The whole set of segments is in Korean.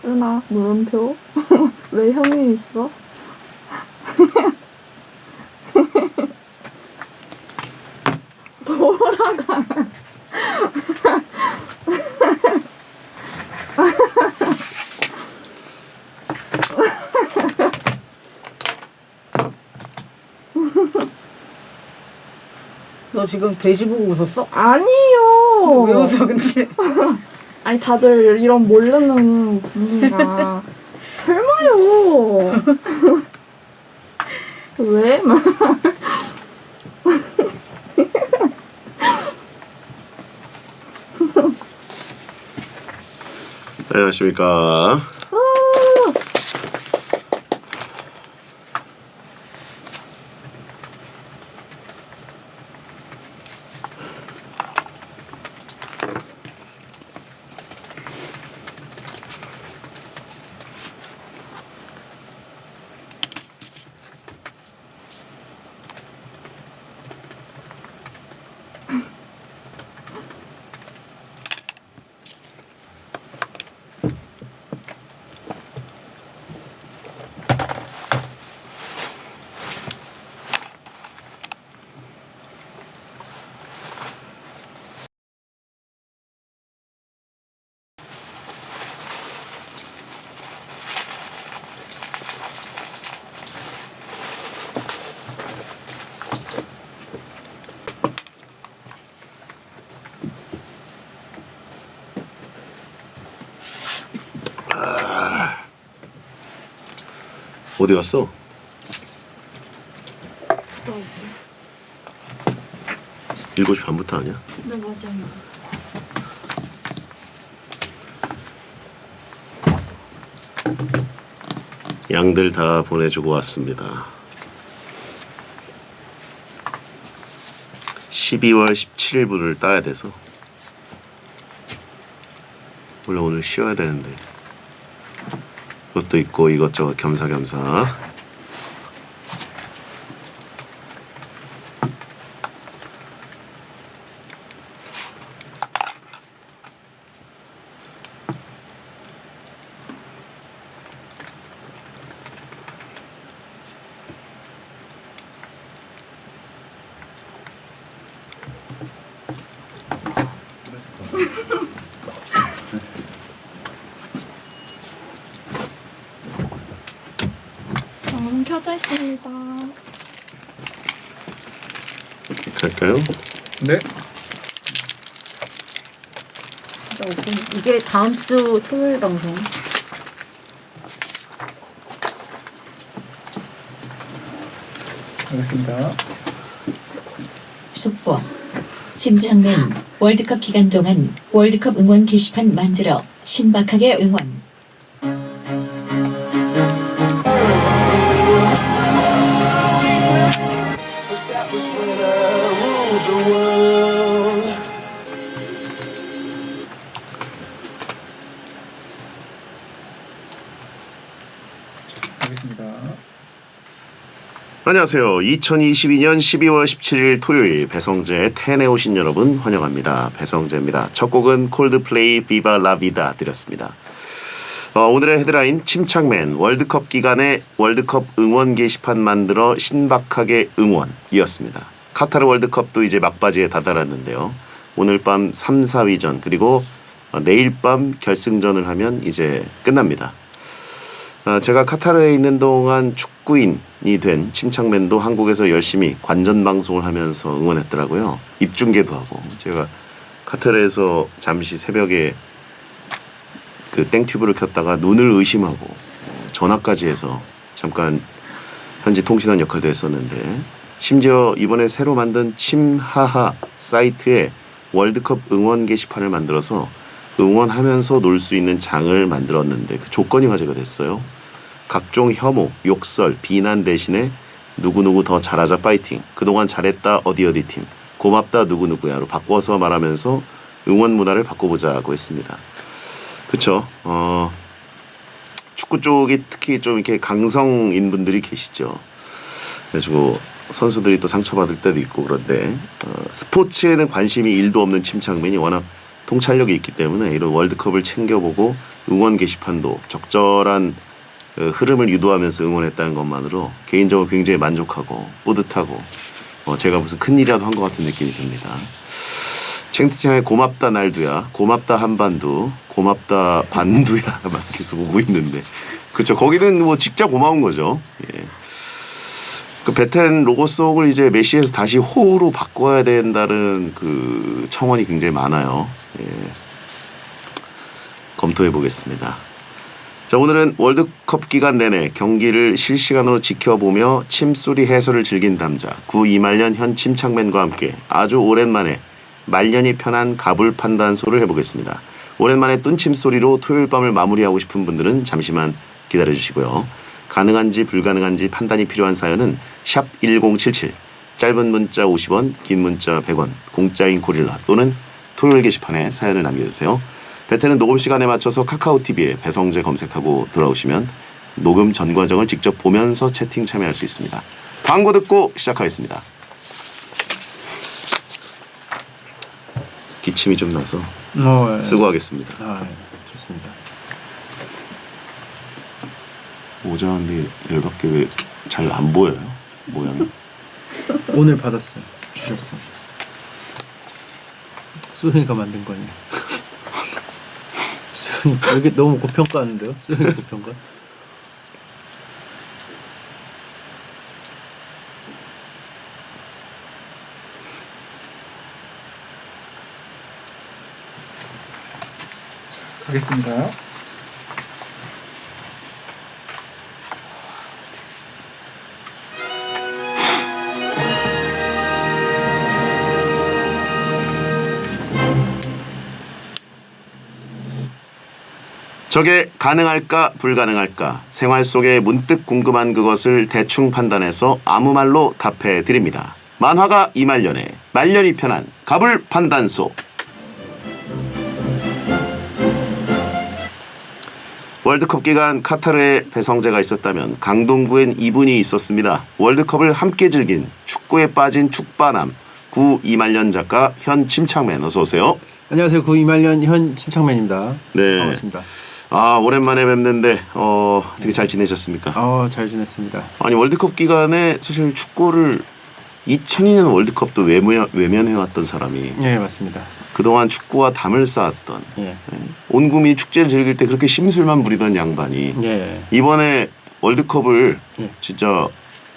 은아, 물음표? 왜 형이 있어? 돌아가. 너 지금 돼지 보고 웃었어? 아니요. 왜 웃어 근데? 아니 다들 이런 모르는 분위기가 설마요. 왜? 막. 안녕하십니까. 어디 갔어? 일곱 시 반부터 아니야? 네, 맞아요. 양들 다 보내주고 왔습니다. 12월 17일분을 따야 돼서 원래 오늘 쉬어야 되는데 그것도 있고 이것저것 겸사겸사. 켜져 있습니다. 갈까요? 네. 이게 다음 주 토요일 방송. 알겠습니다. 속보. 침착맨 월드컵 기간 동안 월드컵 응원 게시판 만들어 신박하게 응원. 알겠습니다. 안녕하세요. 2022년 12월 17일 토요일 배성재 텐에 오신 여러분 환영합니다. 배성재입니다. 첫 곡은 콜드플레이 비바 라비다 드렸습니다. 오늘의 헤드라인 침착맨 월드컵 기간에 월드컵 응원 게시판 만들어 신박하게 응원이었습니다. 카타르 월드컵도 이제 막바지에 다다랐는데요. 오늘 밤 3, 4위전 그리고 내일 밤 결승전을 하면 이제 끝납니다. 제가 카타르에 있는 동안 축구인이 된 침착맨도 한국에서 열심히 관전 방송을 하면서 응원했더라고요. 입중계도 하고. 제가 카타르에서 잠시 새벽에 그 땡튜브를 켰다가 눈을 의심하고 전화까지 해서 잠깐 현지 통신원 역할도 했었는데, 심지어 이번에 새로 만든 침하하 사이트에 월드컵 응원 게시판을 만들어서 응원하면서 놀 수 있는 장을 만들었는데 그 조건이 화제가 됐어요. 각종 혐오, 욕설, 비난 대신에 누구누구 더 잘하자 파이팅, 그동안 잘했다 어디 팀, 고맙다 누구누구야로 바꿔서 말하면서 응원 문화를 바꿔보자고 했습니다. 그쵸? 축구 쪽이 특히 좀 이렇게 강성인 분들이 계시죠. 그래가지고 선수들이 또 상처받을 때도 있고 그런데 스포츠에는 관심이 1도 없는 침착맨이 워낙 통찰력이 있기 때문에 이런 월드컵을 챙겨보고 응원 게시판도 적절한 흐름을 유도하면서 응원했다는 것만으로 개인적으로 굉장히 만족하고 뿌듯하고 제가 무슨 큰일이라도 한 것 같은 느낌이 듭니다. 챙트팅의 고맙다 날두야, 고맙다 한반도, 고맙다 반두야 막 계속 오고 있는데 그렇죠. 거기는 뭐 진짜 고마운 거죠. 예. 그 베텐 로고송을 이제 메시에서 다시 호로 바꿔야 된다는 그 청원이 굉장히 많아요. 예. 검토해 보겠습니다. 자, 오늘은 월드컵 기간 내내 경기를 실시간으로 지켜보며 침소리 해설을 즐긴 남자 구 이말년 현 침착맨과 함께 아주 오랜만에 말년이 편한 가불 판단소를 해보겠습니다. 오랜만에 뜬 침소리로 토요일 밤을 마무리하고 싶은 분들은 잠시만 기다려주시고요. 가능한지 불가능한지 판단이 필요한 사연은 샵 1077, 짧은 문자 50원, 긴 문자 100원, 공짜인 고릴라 또는 토요일 게시판에 사연을 남겨주세요. 베텐은 녹음 시간에 맞춰서 카카오TV에 배성재 검색하고 돌아오시면 녹음 전 과정을 직접 보면서 채팅 참여할 수 있습니다. 광고 듣고 시작하겠습니다. 기침이 좀 나서 예. 수고하겠습니다. 예. 좋습니다. 모자인데 열받게 왜 잘 안 보여요? 모양이? 오늘 받았어요. 주셨어. 수영이가 만든 거니. 수영이 여기 너무 고평가하는데요? 수영이 고평가? 가겠습니다. 저게 가능할까 불가능할까 생활 속에 문득 궁금한 그것을 대충 판단해서 아무 말로 답해 드립니다. 만화가 이말년의 말년이 편한 가불 판단소. 월드컵 기간 카타르에 배성재가 있었다면 강동구엔 이분이 있었습니다. 월드컵을 함께 즐긴 축구에 빠진 축바남 구 이말년 작가 현 침착맨 어서 오세요. 안녕하세요. 구 이말년 현 침착맨입니다. 네. 반갑습니다. 아 오랜만에 뵙는데 되게 잘 지내셨습니까? 잘 지냈습니다. 아니 월드컵 기간에 사실 축구를 2002년 월드컵도 외면해왔던 사람이 예, 맞습니다. 그동안 축구와 담을 쌓았던 예. 온 국민이 축제를 즐길 때 그렇게 심술만 부리던 양반이 예. 이번에 월드컵을 예. 진짜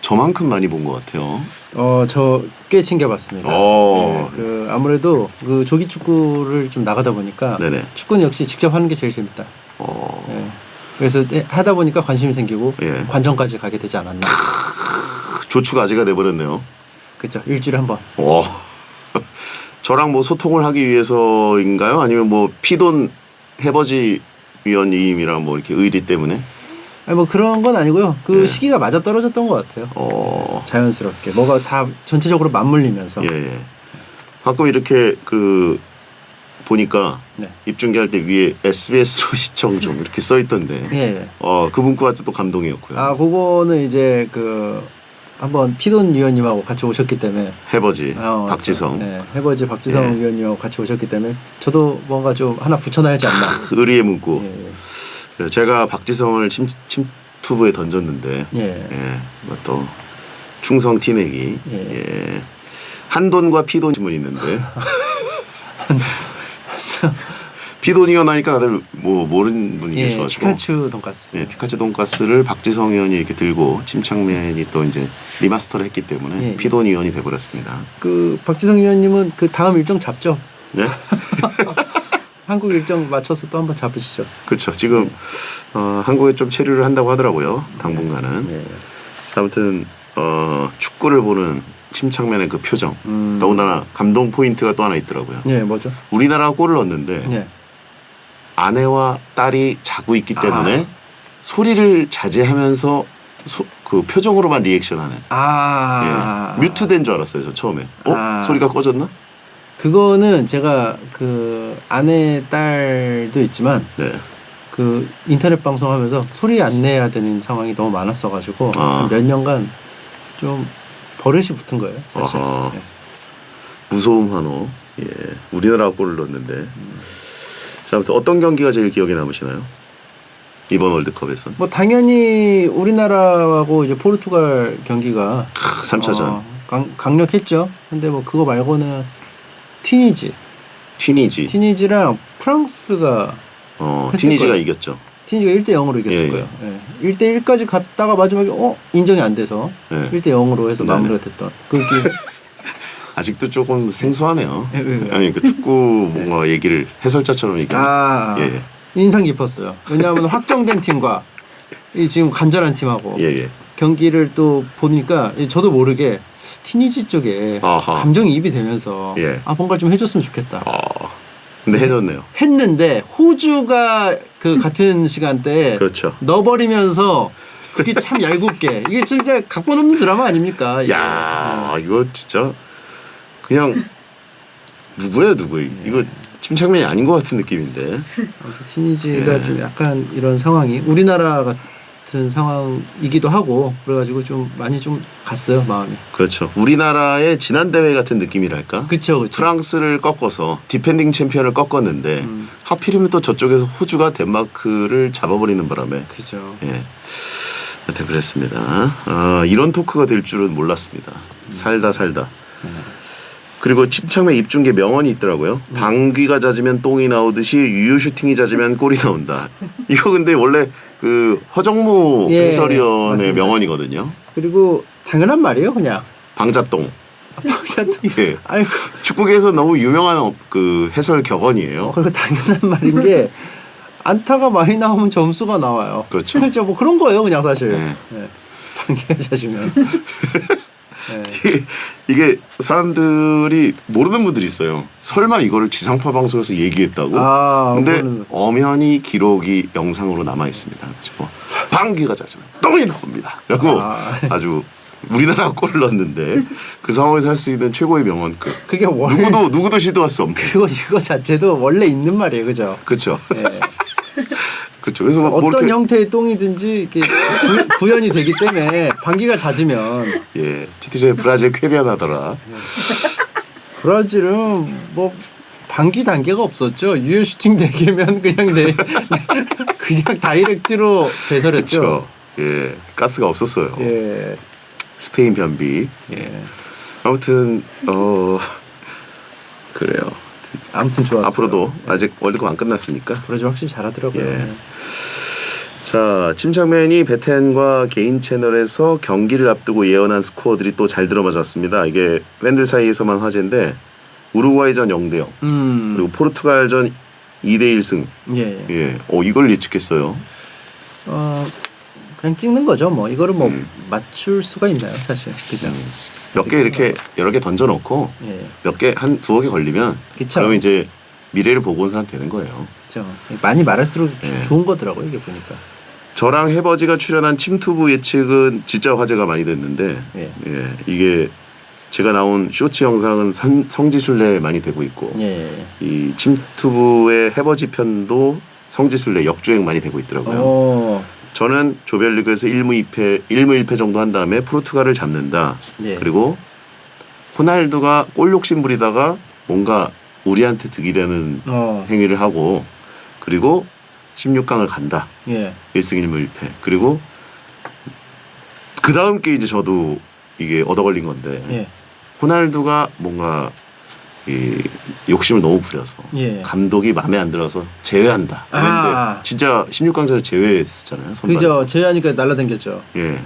저만큼 많이 본 것 같아요. 저 꽤 챙겨봤습니다. 예, 그 아무래도 그 조기 축구를 좀 나가다 보니까 네네. 축구는 역시 직접 하는 게 제일 재밌다. 예. 그래서 하다 보니까 관심이 생기고 예. 관전까지 가게 되지 않았나. 조축아지가 돼버렸네요. 그렇죠. 일주일에 한 번. 저랑 뭐 소통을 하기 위해서인가요? 아니면 뭐 피돈 해버지 위원님이랑 뭐 이렇게 의리 때문에? 아니 뭐 그런 건 아니고요. 그 예. 시기가 맞아 떨어졌던 것 같아요. 자연스럽게 뭐가 다 전체적으로 맞물리면서. 예. 가끔 이렇게 그 보니까 네. 입중계할 때 위에 SBS로 시청 좀 이렇게 써 있던데. 예. 그 문구가 또 감동이었고요. 그거는 이제 그 한번 피돈 위원님하고 같이 오셨기 때문에 해버지 박지성. 네, 해버지 박지성 예. 위원님하고 같이 오셨기 때문에 저도 뭔가 좀 하나 붙여놔야 하지 않나. 의리의 문구. 예. 제가 박지성을 침투부에 던졌는데 또 충성 티내기. 예. 한돈과 피돈 질문이 있는데 피돈이가 나니까 다들 뭐 모르는 분이 계셔가지고 피카츄 돈가스. 피카츄 돈가스를 박지성 의원이 이렇게 들고 침착맨이 또 이제 리마스터를 했기 때문에 피돈 의원이 돼버렸습니다. 그 박지성 위원님은 그 다음 일정 잡죠? 네? 한국 일정 맞춰서 또 한번 잡으시죠. 그렇죠. 지금 한국에 좀 체류를 한다고 하더라고요. 당분간은. 아무튼 축구를 보는 침착맨의 그 표정. 더군다나 감동 포인트가 또 하나 있더라고요. 네, 뭐죠? 우리나라가 골을 넣었는데 아내와 딸이 자고 있기 때문에 소리를 자제하면서 그 표정으로만 리액션하는. 뮤트된 줄 알았어요. 저 처음에. 소리가 꺼졌나? 그거는 제가 그 아내 딸도 있지만 그 인터넷 방송하면서 소리 안 내야 되는 상황이 너무 많았어가지고 몇 년간 좀 버릇이 붙은 거예요, 사실. 무소음 환호. 예, 우리나라가 골을 넣었는데. 자, 아무튼 어떤 경기가 제일 기억에 남으시나요? 이번 월드컵에서. 뭐 당연히 우리나라하고 이제 포르투갈 경기가 3차전. 강력했죠. 근데 뭐 그거 말고는 튀니지랑 프랑스가 튀니지가 거예요. 이겼죠. 튀니지가 1대0으로 이겼을 예, 거예요. 예. 1대1까지 갔다가 마지막에 인정이 안 돼서 예. 1대0으로 해서 네네. 마무리가 됐던 그게 아직도 조금 생소하네요. 예, 예, 예. 아니 그 축구 뭔가 얘기를 해설자처럼 얘기. 예. 인상 깊었어요. 왜냐하면 확정된 팀과 이 지금 간절한 팀하고 예. 경기를 또 보니까 저도 모르게 튀니지 쪽에 아하. 감정이입이 되면서 예. 뭔가 좀 해줬으면 좋겠다. 근데 해줬네요. 했는데 호주가 그 같은 시간대에 그렇죠. 넣어버리면서 그게 참 얄궂게 이게 진짜 각본 없는 드라마 아닙니까? 이게. 야, 이거 진짜 그냥 누구예요? 이거 침착맨이 아닌 것 같은 느낌인데. 아무튼 튀니지가 예. 좀 약간 이런 상황이 우리나라 같은 상황이기도 하고 그래가지고 좀 많이 좀 갔어요 마음이. 그렇죠. 우리나라의 지난 대회 같은 느낌이랄까. 그렇죠. 프랑스를 꺾어서 디펜딩 챔피언을 꺾었는데 하필이면 또 저쪽에서 호주가 덴마크를 잡아버리는 바람에. 그죠. 예. 하여튼 그랬습니다. 이런 토크가 될 줄은 몰랐습니다. 살다. 그리고 침착맨 입중계 명언이 있더라고요. 방귀가 잦으면 똥이 나오듯이 유효 슈팅이 잦으면 골이 나온다. 이거 근데 원래 그 허정무 예, 해설위원의 맞습니다. 명언이거든요. 그리고 당연한 말이에요, 그냥. 방자똥. 방자똥. 예. 아이고. 축구계에서 너무 유명한 그 해설 격언이에요. 그리고 당연한 말인 게 안타가 많이 나오면 점수가 나와요. 그렇죠. 그렇죠. 뭐 그런 거예요, 그냥 사실. 네. 네. 방귀가 잦으면. 네. 이게 사람들이 모르는 분들이 있어요. 설마 이거를 지상파 방송에서 얘기했다고? 근데 모르는. 엄연히 기록이 영상으로 남아 있습니다. 그래서 방귀가 잦으면 똥이 나옵니다. 라고 아주 우리나라가 골을 넣었는데 그 상황에서 할 수 있는 최고의 명언급. 그게 누구도 시도할 수 없는. 그리고 이거 자체도 원래 있는 말이에요, 그죠? 그렇죠. 네. 그렇죠. 그래서 뭐 어떤 이렇게 형태의 똥이든지 이렇게 구현이 되기 때문에 방귀가 잦으면 TTJ의 브라질 쾌변하더라. 브라질은 뭐 방귀 단계가 없었죠. 유효 슈팅 4개면 그냥 다이렉트로 배설했죠. 그렇죠. 예, 가스가 없었어요. 예. 스페인 변비. 예. 아무튼 그래요. 아무튼 좋았어요. 앞으로도 아직 월드컵 안 끝났으니까. 브라질 확실히 잘하더라고요. 예. 자, 침착맨이 베텐과 개인 채널에서 경기를 앞두고 예언한 스코어들이 또 잘 들어맞았습니다. 이게 팬들 사이에서만 화제인데 우루과이전 0대0 그리고 포르투갈전 2대1승. 예. 이걸 예측했어요. 그냥 찍는 거죠. 뭐 이거를 뭐 맞출 수가 있나요, 사실. 그죠? 몇 개 이렇게 여러 개 던져놓고 몇 개 한 두어 개 걸리면 그쵸. 그러면 이제 미래를 보고 온 사람 되는 거예요. 그렇죠. 많이 말할수록 좋은 거더라고요, 이게 보니까. 저랑 해버지가 출연한 침투부 예측은 진짜 화제가 많이 됐는데 이게 제가 나온 쇼츠 영상은 성지순례 많이 되고 있고 이 침투부의 해버지 편도 성지순례 역주행 많이 되고 있더라고요. 저는 조별리그에서 1무 1패 정도 한 다음에 포르투갈을 잡는다. 그리고 호날두가 골 욕심 부리다가 뭔가 우리한테 득이 되는 행위를 하고 그리고 16강을 간다. 1승 1무 1패. 그리고 그 다음 게 이제 저도 이게 얻어 걸린 건데 호날두가 뭔가 이 욕심을 너무 부려서 감독이 마음에 안 들어서 제외한다. 그런데 진짜 16강전에 제외했었잖아요. 그죠. 제외하니까 날라다녔죠. 예.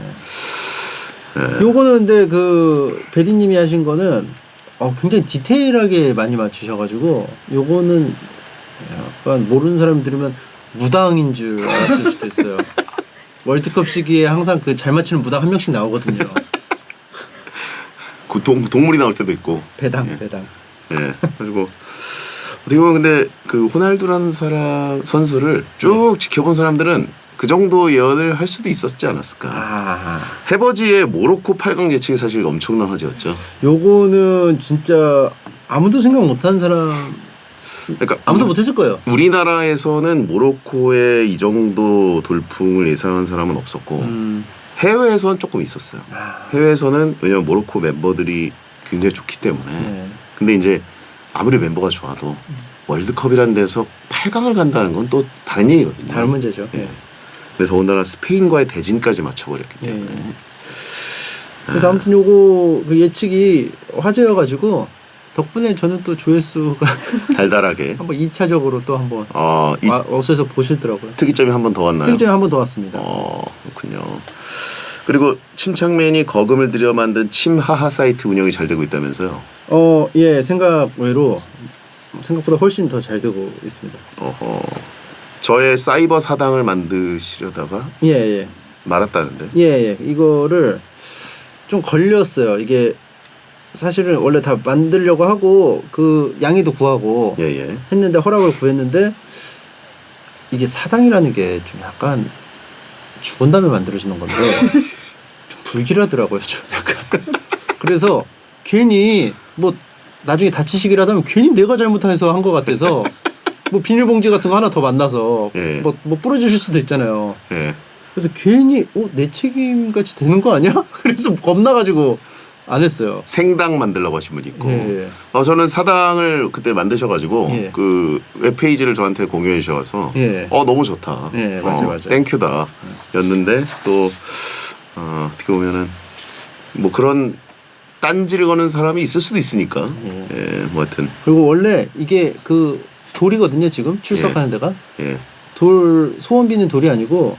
요거는 근데 그 베디님이 하신 거는 굉장히 디테일하게 많이 맞추셔가지고 요거는 약간 모르는 사람이 들으면 무당인 줄 알았을 수도 있어요. 월드컵 시기에 항상 그 잘 맞추는 무당 한 명씩 나오거든요. 그 동물이 나올 때도 있고. 배당. 예. 그리고 어떻게 보면 근데 그 호날두라는 선수를 쭉 지켜본 사람들은 그 정도 예언을 할 수도 있었지 않았을까. 해버지의 모로코 8강 예측이 사실 엄청난 화제였죠. 요거는 진짜 아무도 생각 못한 사람. 그러니까 아무도 못했을 거예요. 우리나라에서는 모로코의 이 정도 돌풍을 예상한 사람은 없었고 해외에서는 조금 있었어요. 해외에서는 왜냐면 모로코 멤버들이 굉장히 좋기 때문에. 근데 이제 아무리 멤버가 좋아도 월드컵이라는 데서 8강을 간다는 건 또 다른 얘기거든요. 다른 문제죠. 예. 그래서 더군다나 스페인과의 대진까지 맞춰버렸기 예. 때문에. 그래서 아무튼 요거 그 예측이 화제여가지고 덕분에 저는 또 조회수가 달달하게. 한번 2차적으로 또 한번 이 어서서 보시더라고요. 특이점이 한 번 더 왔나요? 특이점이 한 번 더 왔습니다. 그렇군요. 그리고 침착맨이 거금을 들여 만든 침하하 사이트 운영이 잘 되고 있다면서요? 예, 생각보다 훨씬 더 잘 되고 있습니다. 저의 사이버 사당을 만드시려다가 예. 말았다는데. 예. 이거를 좀 걸렸어요. 이게 사실은 원래 다 만들려고 하고 그 양해도 구하고 예. 했는데 허락을 구했는데 이게 사당이라는 게 좀 약간 죽은 다음에 만들어지는 건데 좀 불길하더라고요. 좀 약간. 그래서 괜히 뭐 나중에 다치시기라도 하면 괜히 내가 잘못해서 한 것 같아서 뭐 비닐봉지 같은 거 하나 더 만나서 예. 뭐 부러지실 수도 있잖아요. 예. 그래서 괜히 내 책임 같이 되는 거 아니야? 그래서 겁나가지고 안 했어요. 생당 만들려고 하신 분이 있고. 예. 저는 사당을 그때 만드셔가지고 예. 그 웹페이지를 저한테 공유해 주셔서 예. 너무 좋다. 예, 맞아요. 땡큐다. 였는데 또 어떻게 보면은 뭐 그런 딴지를 거는 사람이 있을 수도 있으니까. 예. 뭐 하여튼. 그리고 원래 이게 그 돌이거든요. 지금 출석하는 데가 예. 소원 비는 돌이 아니고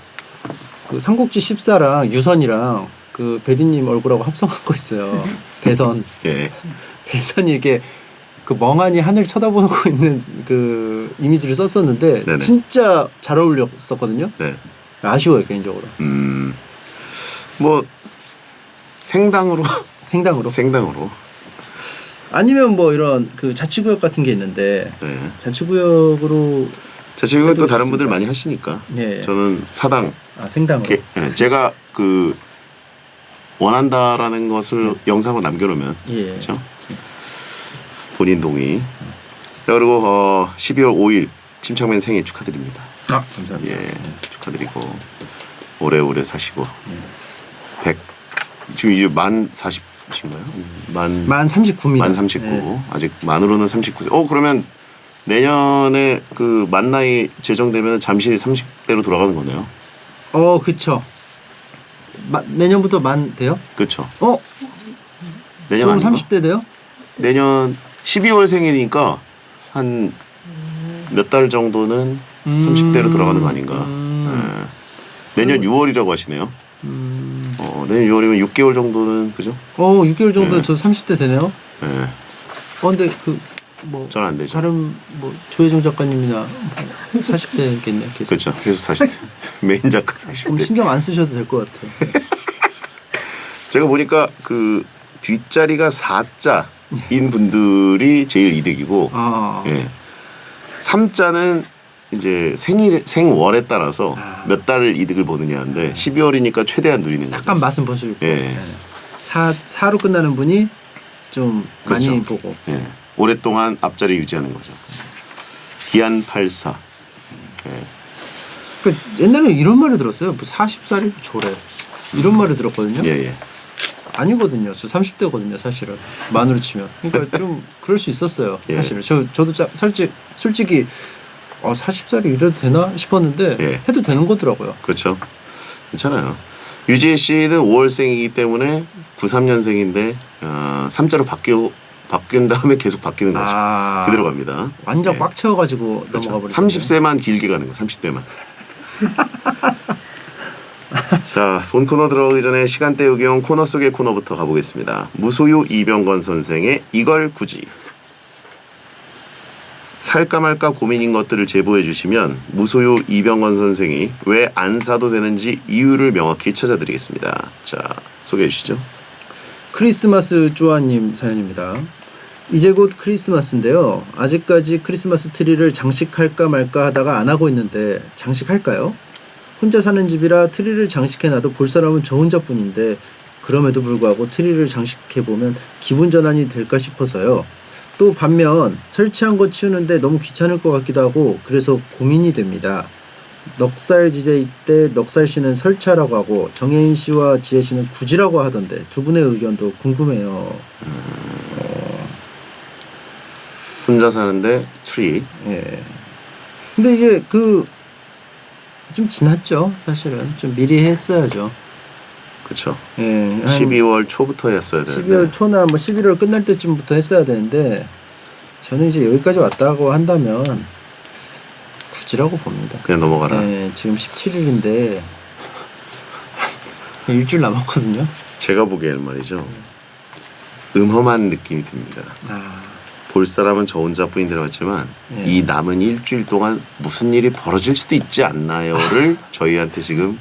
그 삼국지 14랑 유선이랑 그 배디님 얼굴하고 합성한 거 있어요. 배선. 예. 배선이 이렇게 그 멍하니 하늘 쳐다보고 있는 그 이미지를 썼었는데 네네. 진짜 잘 어울렸었거든요. 네. 아쉬워요 개인적으로. 뭐 생당으로. 생당으로. 아니면 뭐 이런 그 자치구역 같은 게 있는데 네. 자치구역으로 자치구역 또 해도 다른 좋습니다. 분들 많이 하시니까. 예. 저는 사당. 생당으로. 제가 그 원한다라는 것을 영상으로 남겨놓으면 예. 그렇죠? 본인 동의. 자, 그리고 12월 5일 침착맨 생일 축하드립니다. 감사합니다. 예, 축하드리고 오래오래 사시고 100 지금 이제 만 40이신가요? 만 39입니다. 만 39. 아직 만으로는 39세. 그러면 내년에 그 만 나이 제정되면 잠시 30대로 돌아가는 거네요. 그쵸. 내년부터 만 돼요? 그렇죠. 그럼 내년 아닌가? 30대 돼요? 내년 12월 생이니까 한 몇 달 정도는 30대로 돌아가는 거 아닌가. 내년 6월이라고 하시네요. 내년 6월이면 6개월 정도는 그죠? 6개월 정도면 저 30대 되네요. 네. 근데 뭐 저는 안 되죠. 다른 뭐 조혜정 작가님이나 40대겠네. 계속. 그렇죠. 계속 40대. 메인 작가 그럼 40대. 신경 안 쓰셔도 될 것 같아요. 제가 보니까 그 뒷자리가 4자인 분들이 제일 이득이고, 예. 3자는 이제 생월에 따라서 몇 달을 이득을 보느냐인데 12월이니까 최대한 누리는 거죠. 약간 맛은 볼 수 있고. 예. 4로 끝나는 분이 좀 많이 그렇죠. 보고. 예. 오랫동안 앞자리 유지하는 거죠. 기안 84. 예. 그러니까 옛날에 이런 말을 들었어요. 뭐 40살이고 저래. 이런 말을 들었거든요. 예. 아니거든요. 저 30대거든요, 사실은. 만으로 치면. 그러니까 좀 그럴 수 있었어요, 예. 사실은. 저도 솔직히 40살이 이래도 되나 싶었는데 예. 해도 되는 거더라고요. 그렇죠. 괜찮아요. 유지혜 씨는 5월생이기 때문에 93년생인데 3자로 바뀐 다음에 계속 바뀌는 거죠. 그대로 갑니다. 완전 예. 꽉 채워가지고 그렇죠. 넘어가 버리죠. 30세만 길게 가는 거. 30대만. 자, 본 코너 들어가기 전에 시간 때우기용 코너 속의 코너부터 가보겠습니다. 무소유 이병건 선생의 이걸 굳이. 살까 말까 고민인 것들을 제보해 주시면 무소유 이병건 선생이 왜 안 사도 되는지 이유를 명확히 찾아드리겠습니다. 자, 소개해 주시죠. 크리스마스 쪼아님 사연입니다. 이제 곧 크리스마스인데요. 아직까지 크리스마스 트리를 장식할까 말까 하다가 안 하고 있는데 장식할까요? 혼자 사는 집이라 트리를 장식해놔도 볼 사람은 저 혼자뿐인데 그럼에도 불구하고 트리를 장식해보면 기분 전환이 될까 싶어서요. 또 반면 설치한 거 치우는데 너무 귀찮을 것 같기도 하고 그래서 고민이 됩니다. 넉살 DJ 때 넉살 씨는 설치하라고 하고 정혜인 씨와 지혜 씨는 굳이라고 하던데 두 분의 의견도 궁금해요. 혼자 사는데 트리. 예. 근데 이게 그 좀 지났죠. 사실은 좀 미리 했어야죠. 그렇죠. 예. 한 12월 초부터 했어야 되는데. 12월 초나 뭐 11월 끝날 때쯤부터 했어야 되는데 저는 이제 여기까지 왔다고 한다면 굳이라고 봅니다. 그냥 넘어가라. 예, 지금 17일인데 일주일 남았거든요. 제가 보기에는 말이죠. 음험한 느낌이 듭니다. 아, 볼 사람은 저 혼자뿐이라고 했지만 예. 이 남은 일주일 동안 무슨 일이 벌어질 수도 있지 않나요를 저희한테 지금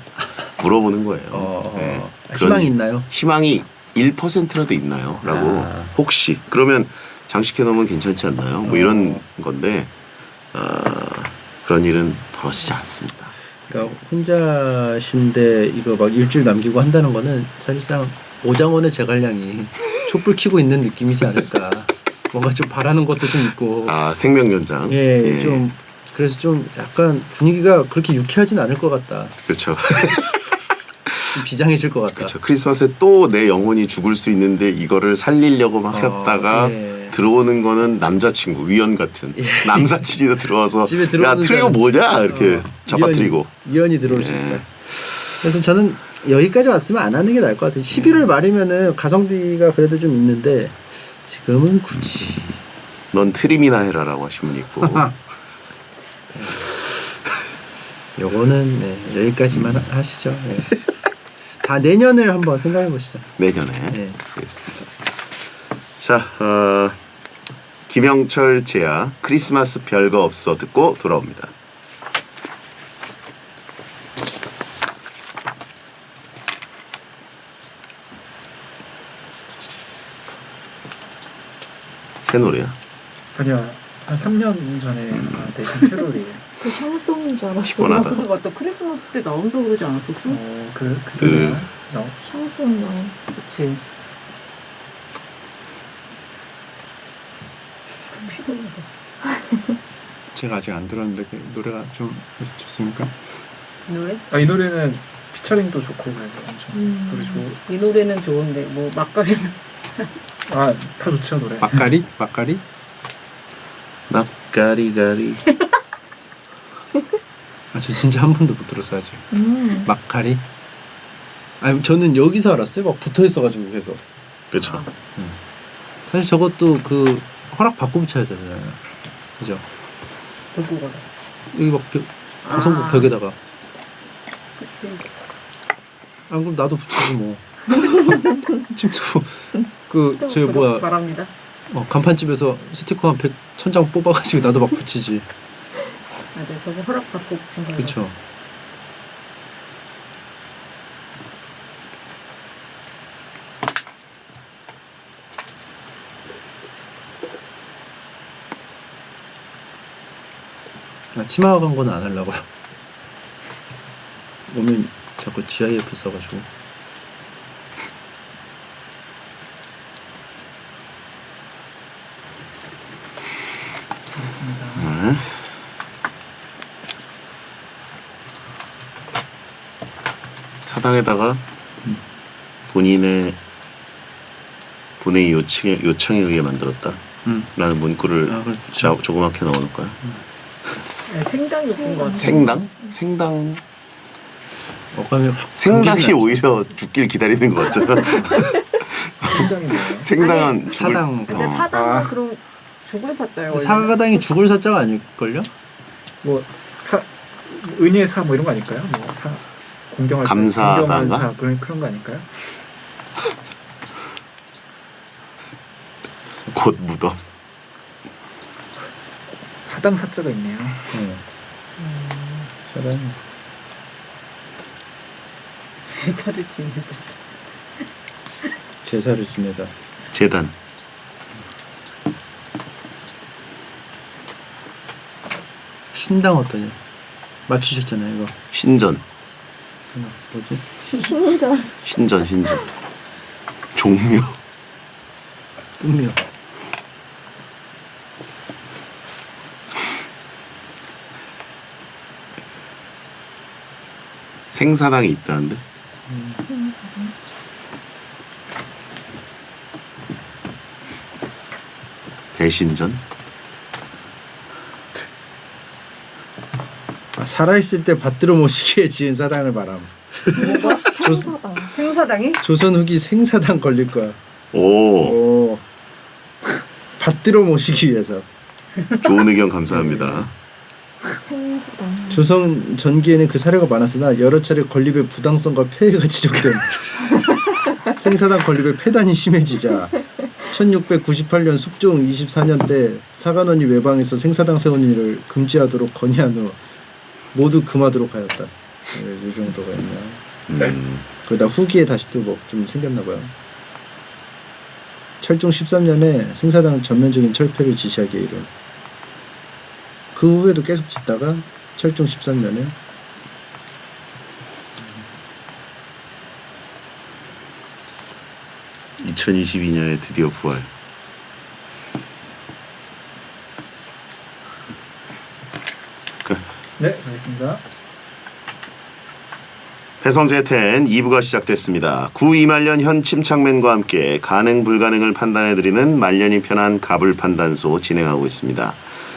물어보는 거예요. 네. 그런 희망이 있나요? 희망이 1%라도 있나요? 라고 아. 혹시 그러면 장식해 놓으면 괜찮지 않나요? 뭐 이런 건데 그런 일은 벌어지지 않습니다. 그러니까 혼자신데 이거 막 일주일 남기고 한다는 거는 사실상 오장원의 제갈량이 촛불 켜고 있는 느낌이지 않을까. 뭔가 좀 바라는 것도 좀 있고. 생명 연장. 예, 좀 그래서 좀 약간 분위기가 그렇게 유쾌하진 않을 것 같다. 그렇죠. 좀 비장해질 것 같다. 그렇죠. 크리스마스에 또 내 영혼이 죽을 수 있는데 이거를 살리려고 막 했다가 예. 들어오는 거는 남자친구 위원 같은 남사친이 들어와서 집에 야 들어오는 트리고 사람. 뭐냐 이렇게 잡아뜨리고. 위원이 들어올 수 예. 있다. 그래서 저는 여기까지 왔으면 안 하는 게 나을 것 같아요. 11월 말이면은 가성비가 그래도 좀 있는데 지금은 굳이. 넌 트림이나 해라라고 하시면 있고. 요거는 네, 여기까지만 하시죠. 네. 다 내년을 한번 생각해 보시죠. 내년에. 네. 알겠습니다. 자, 김영철 제야 크리스마스 별거 없어 듣고 돌아옵니다. 새 노래야? 아니야 한 3년 전에 내신 캐롤이에요. 그 샹송인 줄 알았어. 시원하다. 그거 맞다. 크리스마스 때 나온다고 그러지 않았었어? 그 샹송 나온. 그치. 피곤하다. 제가 아직 안 들었는데 그 노래가 좀 좋습니까? 이 노래? 이 노래는 피처링도 좋고 그래서 엄청 노래 좋고 이 노래는 좋은데 뭐 막걸리는 다 좋죠 노래. 막가리? 막가리? 막가리가리. 아, 저 진짜 한 번도 못 들었어요 아직. 음. 막가리? 아니 저는 여기서 알았어요. 막 붙어 있어가지고 계속. 그렇죠. 사실 저것도 그 허락 받고 붙여야 되잖아요. 그죠? 듣고 가다. 여기 막 방송국 벽에다가. 그치. 안 그럼 나도 붙이지 뭐. 지금도 저기 뭐야 말합니다. 간판집에서 스티커 한 100,000장 뽑아가지고 나도 막 붙이지. 맞아. 저거 허락받고 붙인 거예요. 그렇죠. 치마 광고는 안 하려고요. 오늘 자꾸 GIF 써가지고. 사당에다가 본인의 요청에 의해 만들었다. 라는 문구를 그렇죠. 조그맣게 넣어놓을 거야. 네, 생당이 웃긴 거 같아. 생당? 생당. 어감이 생당이 오히려 죽길 기다리는 거 같죠. 굉장히 뭐예요? 생당은 사당. 근데 사당은 그럼 죽을 사자요. 사가당이 죽을 사자가 아닐걸요? 은희의 사 뭐 이런 거 아닐까요? 공경할 때 감사하다가? 공경한 사 그런 거 아닐까요? 곧 무덤. 사당 사자가 있네요. 사당. 제사를 지내다. 제사를 지내다. 재단. 신당 어떠냐? 맞추셨잖아요 이거. 신전. 뭐지? 신전. 신전. 종묘. 뜸이요. 생사당이 있다는데. 대신전. 살아있을 때 받들어 모시기에 지은 사당을 말함. 생사당. 행사당이? 조선 후기 생사당 걸릴 거야. 오, 오. 받들어 모시기 위해서. 좋은 의견 감사합니다. 생사당. 조선 전기에는 그 사례가 많았으나 여러 차례 건립의 부당성과 폐해가 지적된 생사당 건립의 폐단이 심해지자 1698년 숙종 24년 때 사관원이 외방에서 생사당 세우는 일을 금지하도록 건의한 후 모두 금하도록 하였다. 이 정도가 있나. 그러다 후기에 다시 또 뭐 좀 생겼나 봐요. 철종 13년에 생사당 전면적인 철폐를 지시하기에 이른. 그 후에도 계속 짓다가 철종 13년에 2022년에 드디어 부활. 네, 알겠습니다. 배성재 10 2부가 시작됐습니다. 구이말년 현 침착맨과 함께 가능 불가능을 판단해드리는 말년이 편한 가불 판단소 진행하고 있습니다.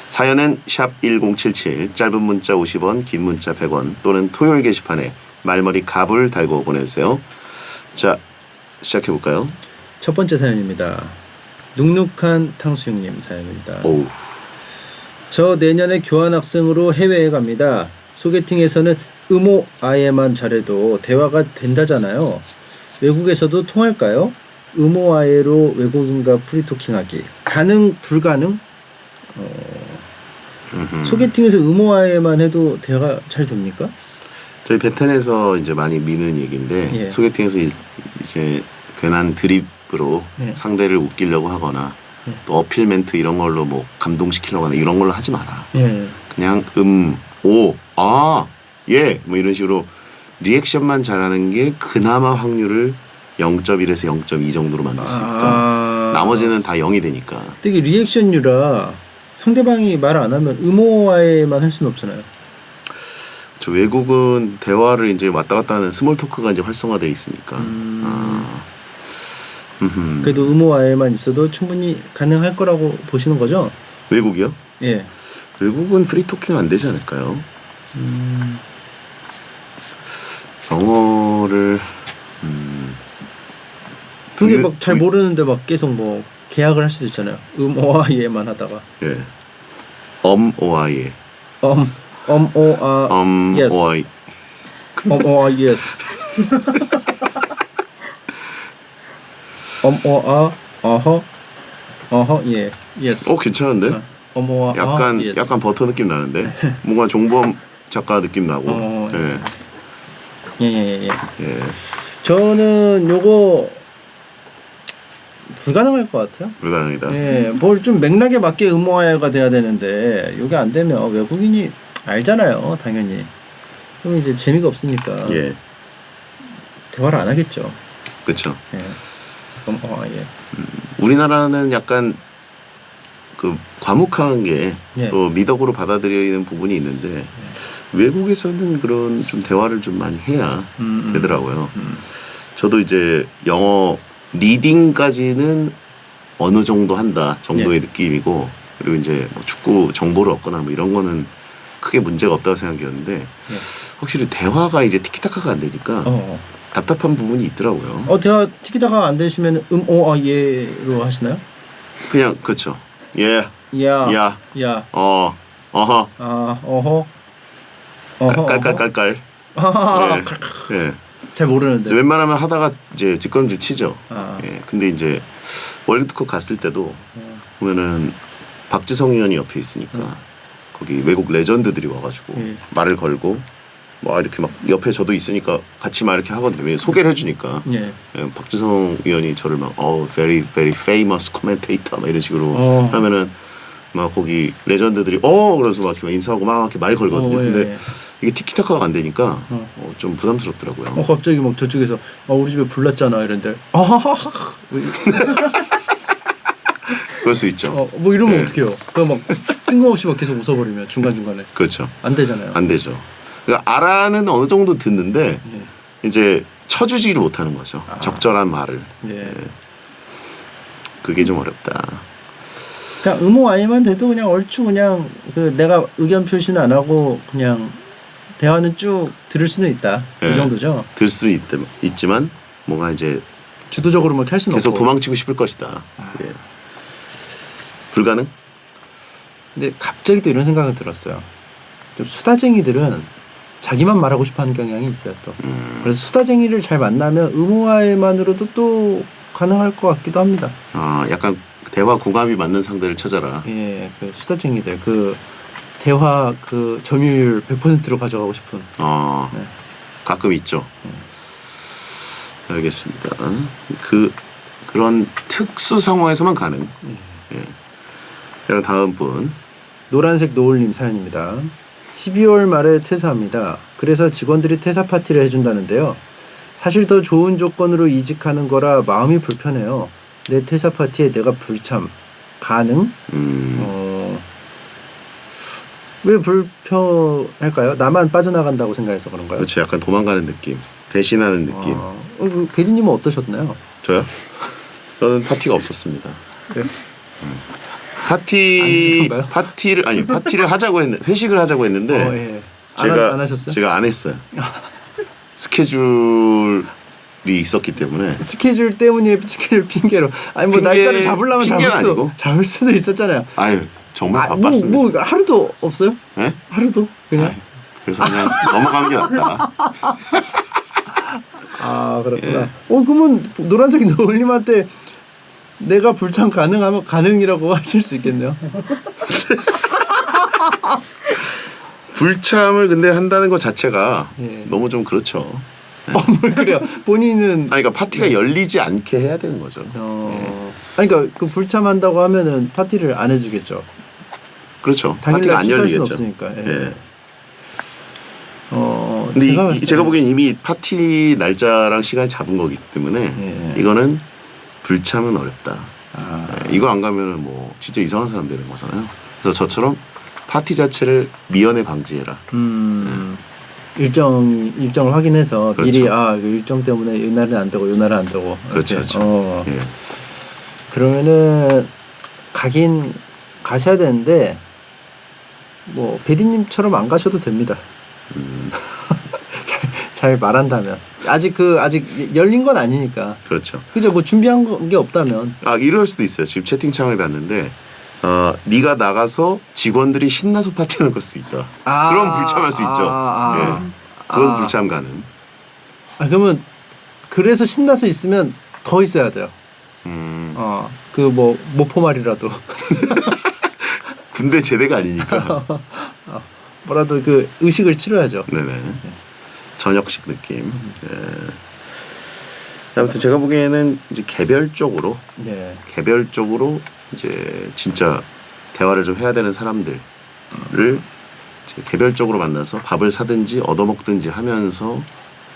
사연은 샵 1077 짧은 문자 50원 긴 문자 100원 또는 토요일 게시판에 말머리 가불 달고 보내주세요. 자, 시작해볼까요? 첫 번째 사연입니다. 눅눅한 탕수육님 사연입니다. 오우. 저 내년에 교환학생으로 해외에 갑니다. 소개팅에서는 의모 아예만 잘해도 대화가 된다잖아요. 외국에서도 통할까요? 의모 아예로 외국인과 프리토킹하기 가능 불가능? 소개팅에서 의모 아예만 해도 대화가 잘 됩니까? 저희 베텐에서 이제 많이 미는 얘기인데 예. 소개팅에서 이제 괜한 드립으로 예. 상대를 웃기려고 하거나 또 어필 멘트 이런 걸로 뭐 감동시키려고 하나 이런 걸로 하지 마라. 예. 그냥 오, 아, 예, 뭐 이런 식으로 리액션만 잘하는 게 그나마 확률을 0.1에서 0.2 정도로 만들 수 있다. 나머지는 다 0이 되니까. 되게 리액션류라 상대방이 말 안 하면 의모와에만 할 수는 없잖아요. 저 외국은 대화를 이제 왔다 갔다 하는 스몰 토크가 이제 활성화돼 있으니까. 그래도 의모와에만 있어도 충분히 가능할 거라고 보시는 거죠? 외국이요? 예. 외국은 프리 토킹 안 되지 않을까요? 영어를 그게 막 잘 모르는데 막 계속 뭐 계약을 할 수도 있잖아요. 의모와에만 하다가. 예. 오아예. 오아 yes. 오아이. 오아 yes. 오아 어허 예. yes. 괜찮은데? 오아 약간 yes. 약간 버터 느낌 나는데 뭔가 종범 작가 느낌 나고. 예. 예. 예. 저는 요거 불가능할 것 같아요. 불가능이다. 예, 뭘 좀 맥락에 맞게 의무화가 돼야 되는데 요게 안 되면 외국인이 알잖아요, 당연히. 그럼 이제 재미가 없으니까 예. 대화를 안 하겠죠. 그렇죠. 예. 예. 우리나라는 약간 그 과묵한 게 또 예. 미덕으로 받아들이는 부분이 있는데 외국에서는 그런 좀 대화를 좀 많이 해야 되더라고요. 저도 이제 영어 리딩까지는 어느 정도 한다 정도의 느낌이고 그리고 이제 뭐 축구 정보를 얻거나 뭐 이런 거는 크게 문제가 없다고 생각이었는데 확실히 대화가 이제 티키타카가 안 되니까 답답한 부분이 있더라고요. 대화 티키타카 안 되시면 예로 하시나요? 그냥 그렇죠. 예. 야. 어허. 어허. 깔깔깔깔. 예. 잘 모르는데. 웬만하면 하다가 이제 뒷걸음질 치죠. 아. 예. 근데 이제 월드컵 갔을 때도 보면은 박지성 의원이 옆에 있으니까 거기 외국 레전드들이 와가지고 말을 걸고 뭐 이렇게 막 옆에 저도 있으니까 같이 막 이렇게 하거든요. 소개를 해주니까. 예, 박지성 의원이 저를 막 very very famous commentator 막 이런 식으로 하면은 막 거기 레전드들이 그래서 막 이렇게 인사하고 막 이렇게 말 걸거든요. 근데 이게 티키타카가 안 되니까 좀 부담스럽더라고요. 갑자기 막 저쪽에서 우리 집에 불났잖아 이런데 그럴 수 있죠. 뭐 이러면 어떡해요? 그럼 막 뜬금없이 막 계속 웃어버리면 중간중간에 그렇죠. 안 되잖아요. 안 되죠. 그러니까 알아는 어느 정도 듣는데 이제 쳐주지를 못하는 거죠. 적절한 말을. 그게 좀 어렵다. 그냥 의무 아니면 돼도 그냥 얼추 그냥 그 내가 의견 표시는 안 하고 그냥 대화는 쭉 들을 수는 있다. 예. 이 정도죠. 들 수 있지만 뭔가 이제 주도적으로 뭐 할 수는 계속 없고. 도망치고 싶을 것이다. 예. 불가능? 근데 갑자기 또 이런 생각이 들었어요. 좀 수다쟁이들은 자기만 말하고 싶어하는 경향이 있어요. 또. 그래서 수다쟁이를 잘 만나면 의무화에만으로도 또 가능할 것 같기도 합니다. 아, 약간 대화 궁합이 맞는 상대를 찾아라. 예, 그 수다쟁이들 그 대화 그 점유율 100%로 가져가고 싶은. 네. 가끔 있죠. 알겠습니다. 그런 특수 상황에서만 가능. 예. 그럼 다음 분. 노란색 노을님 사연입니다. 12월 말에 퇴사합니다. 그래서 직원들이 퇴사 파티를 해준다는데요. 사실 더 좋은 조건으로 이직하는 거라 마음이 불편해요. 내 퇴사 파티에 내가 불참 가능? 왜 불편할까요? 나만 빠져나간다고 생각해서 그런가요? 그렇죠. 약간 도망가는 느낌. 대신하는 느낌. 그 배디님은 어떠셨나요? 저요? 저는 파티가 없었습니다. 그래요? 안 파티를 하자고 했는데 회식을 하자고 했는데 예. 안 하셨어요? 제가 안 했어요. 스케줄이 있었기 때문에. 스케줄 때문에 스케줄 핑계로 아니 뭐 날짜를 잡으려면 잡을 수도 있었잖아요. 아유 정말 바빴습니다. 뭐 하루도 없어요? 네? 하루도 그냥. 아유, 그래서 그냥 넘어가는 게 낫다. 아 그렇구나. 그러면 노란색이 노을님한테 내가 불참 가능하면 가능이라고 하실 수 있겠네요. 불참을 근데 한다는 것 자체가 예. 너무 좀 그렇죠. 뭘 그래요? 본인은 그러니까 파티가 열리지 않게 해야 되는 거죠. 아니 그러니까 그 불참한다고 하면은 파티를 안 해주겠죠. 그렇죠. 파티가 당일날 안 취소할 수는 열리겠죠. 없으니까. 예. 예. 근데 제가 보기엔 이미 파티 날짜랑 시간을 잡은 거기 때문에 이거는 불참은 어렵다. 이거 안 가면은 뭐 진짜 이상한 사람 되는 거잖아요. 그래서 저처럼 파티 자체를 미연에 방지해라. 일정을 확인해서 그렇죠. 미리 그 일정 때문에 이 날은 안 되고 이 날은 안 되고. 그렇죠. 이렇게. 그렇죠. 예. 그러면은 가셔야 되는데 뭐 배디님처럼 안 가셔도 됩니다. 잘 말한다면 아직 열린 건 아니니까. 그렇죠. 그죠? 뭐 준비한 게 없다면. 이럴 수도 있어요. 지금 채팅창을 봤는데 네가 나가서 직원들이 신나서 파티하는 걸 수도 있다. 그럼 불참할 수 있죠. 예. 그건 불참 가능. 그러면 그래서 신나서 있으면 더 있어야 돼요. 그 뭐 모포말이라도. 군대 제대가 아니니까. 뭐라도 그 의식을 치러야죠. 네네. 저녁식 느낌. 예. 아무튼 제가 보기에는 이제 개별적으로 이제 진짜 대화를 좀 해야 되는 사람들을 이제 개별적으로 만나서 밥을 사든지 얻어먹든지 하면서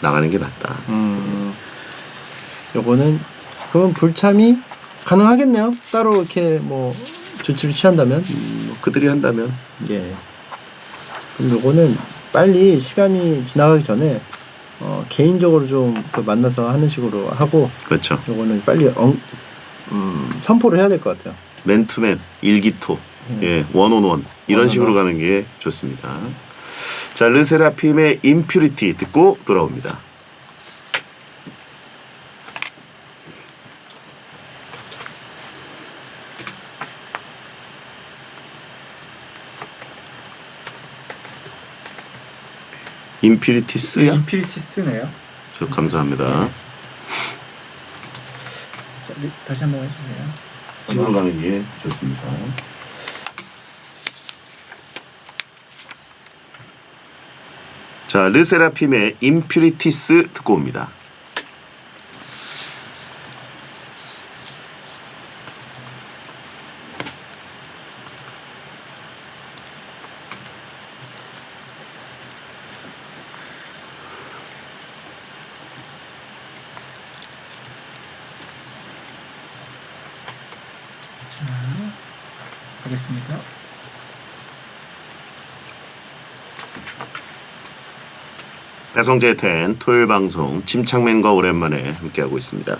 나가는 게 낫다. 요거는 그러면 불참이 가능하겠네요. 따로 이렇게 뭐 조치를 취한다면. 그들이 한다면. 예. 그럼 요거는 빨리 시간이 지나가기 전에 개인적으로 좀 만나서 하는 식으로 하고. 그렇죠. 요거는 빨리 선포를 해야 될 것 같아요. 맨투맨, 일기토, 원온원 이런 식으로 가는 게 좋습니다. 자, 르세라핌의 임퓨리티 듣고 돌아옵니다. 임퓨리티스야? 임피리티스네요. 감사합니다. 자, 다시 한번 해주세요. 집으로 가는 게 좋습니다. 자, 르세라핌의 임퓨리티스 듣고 옵니다. 가겠습니다. 배성재의 텐 토요일 방송 침착맨과 오랜만에 함께하고 있습니다.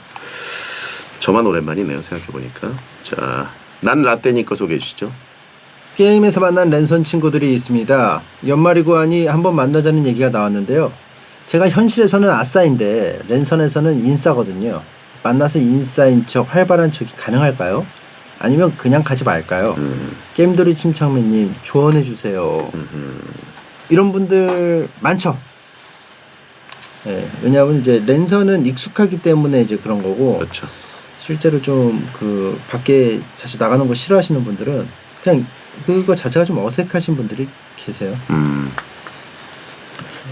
저만 오랜만이네요. 생각해보니까. 자, 난 라떼니까 소개해 주시죠. 게임에서 만난 랜선 친구들이 있습니다. 연말이고 하니 한번 만나자는 얘기가 나왔는데요. 제가 현실에서는 아싸인데 랜선에서는 인싸거든요. 만나서 인싸인 척 활발한 척이 가능할까요? 아니면 그냥 가지 말까요? 게임돌이 침착맨님 조언해 주세요. 이런 분들 많죠. 네, 왜냐하면 이제 랜선은 익숙하기 때문에 이제 그런 거고, 그렇죠. 실제로 좀 그 밖에 자주 나가는 거 싫어하시는 분들은 그냥 그거 자체가 좀 어색하신 분들이 계세요.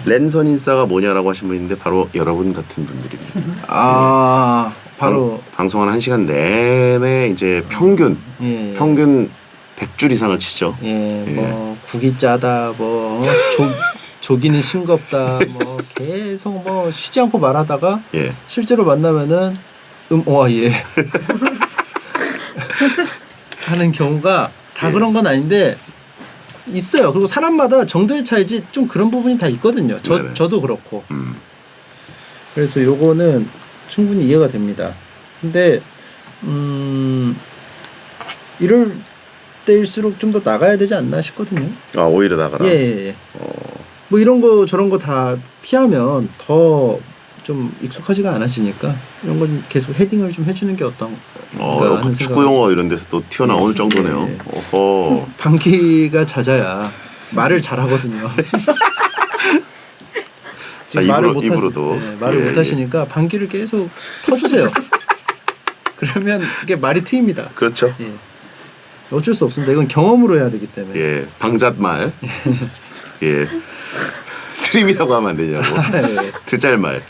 랜선 인싸가 뭐냐라고 하신 분인데 바로 여러분 같은 분들입니다. 아, 바로 방송하는 1시간 내내 이제 평균 100줄 이상을 치죠. 예, 뭐 국이 짜다, 뭐 조기는 싱겁다, 뭐 계속 뭐 쉬지 않고 말하다가 예. 실제로 만나면은 예 하는 경우가 다 그런 건 아닌데 있어요. 그리고 사람마다 정도의 차이지 좀 그런 부분이 다 있거든요. 네네. 저도 그렇고. 그래서 요거는 충분히 이해가 됩니다. 근데 이럴 때일수록 좀 더 나가야 되지 않나 싶거든요. 아, 오히려 나가라. 예. 뭐 이런 거 저런 거 다 피하면 더 좀 익숙하지가 않아지니까 이런 건 계속 헤딩을 좀 해주는 게 어떤가 하는 축구 생각. 용어 이런 데서 또 튀어나올 예, 정도네요. 예. 어허. 방귀가 잦아야 말을 잘하거든요. 지금 말을 못 입으로도. 말을 예, 못 하시니까 방귀를 계속 터주세요. 그러면 이게 말이 트입니다. 그렇죠. 예. 어쩔 수 없습니다. 이건 경험으로 해야 되기 때문에. 예, 방잣말. 예. 트림이라고 하면 안 되냐고. 예. 트잘말.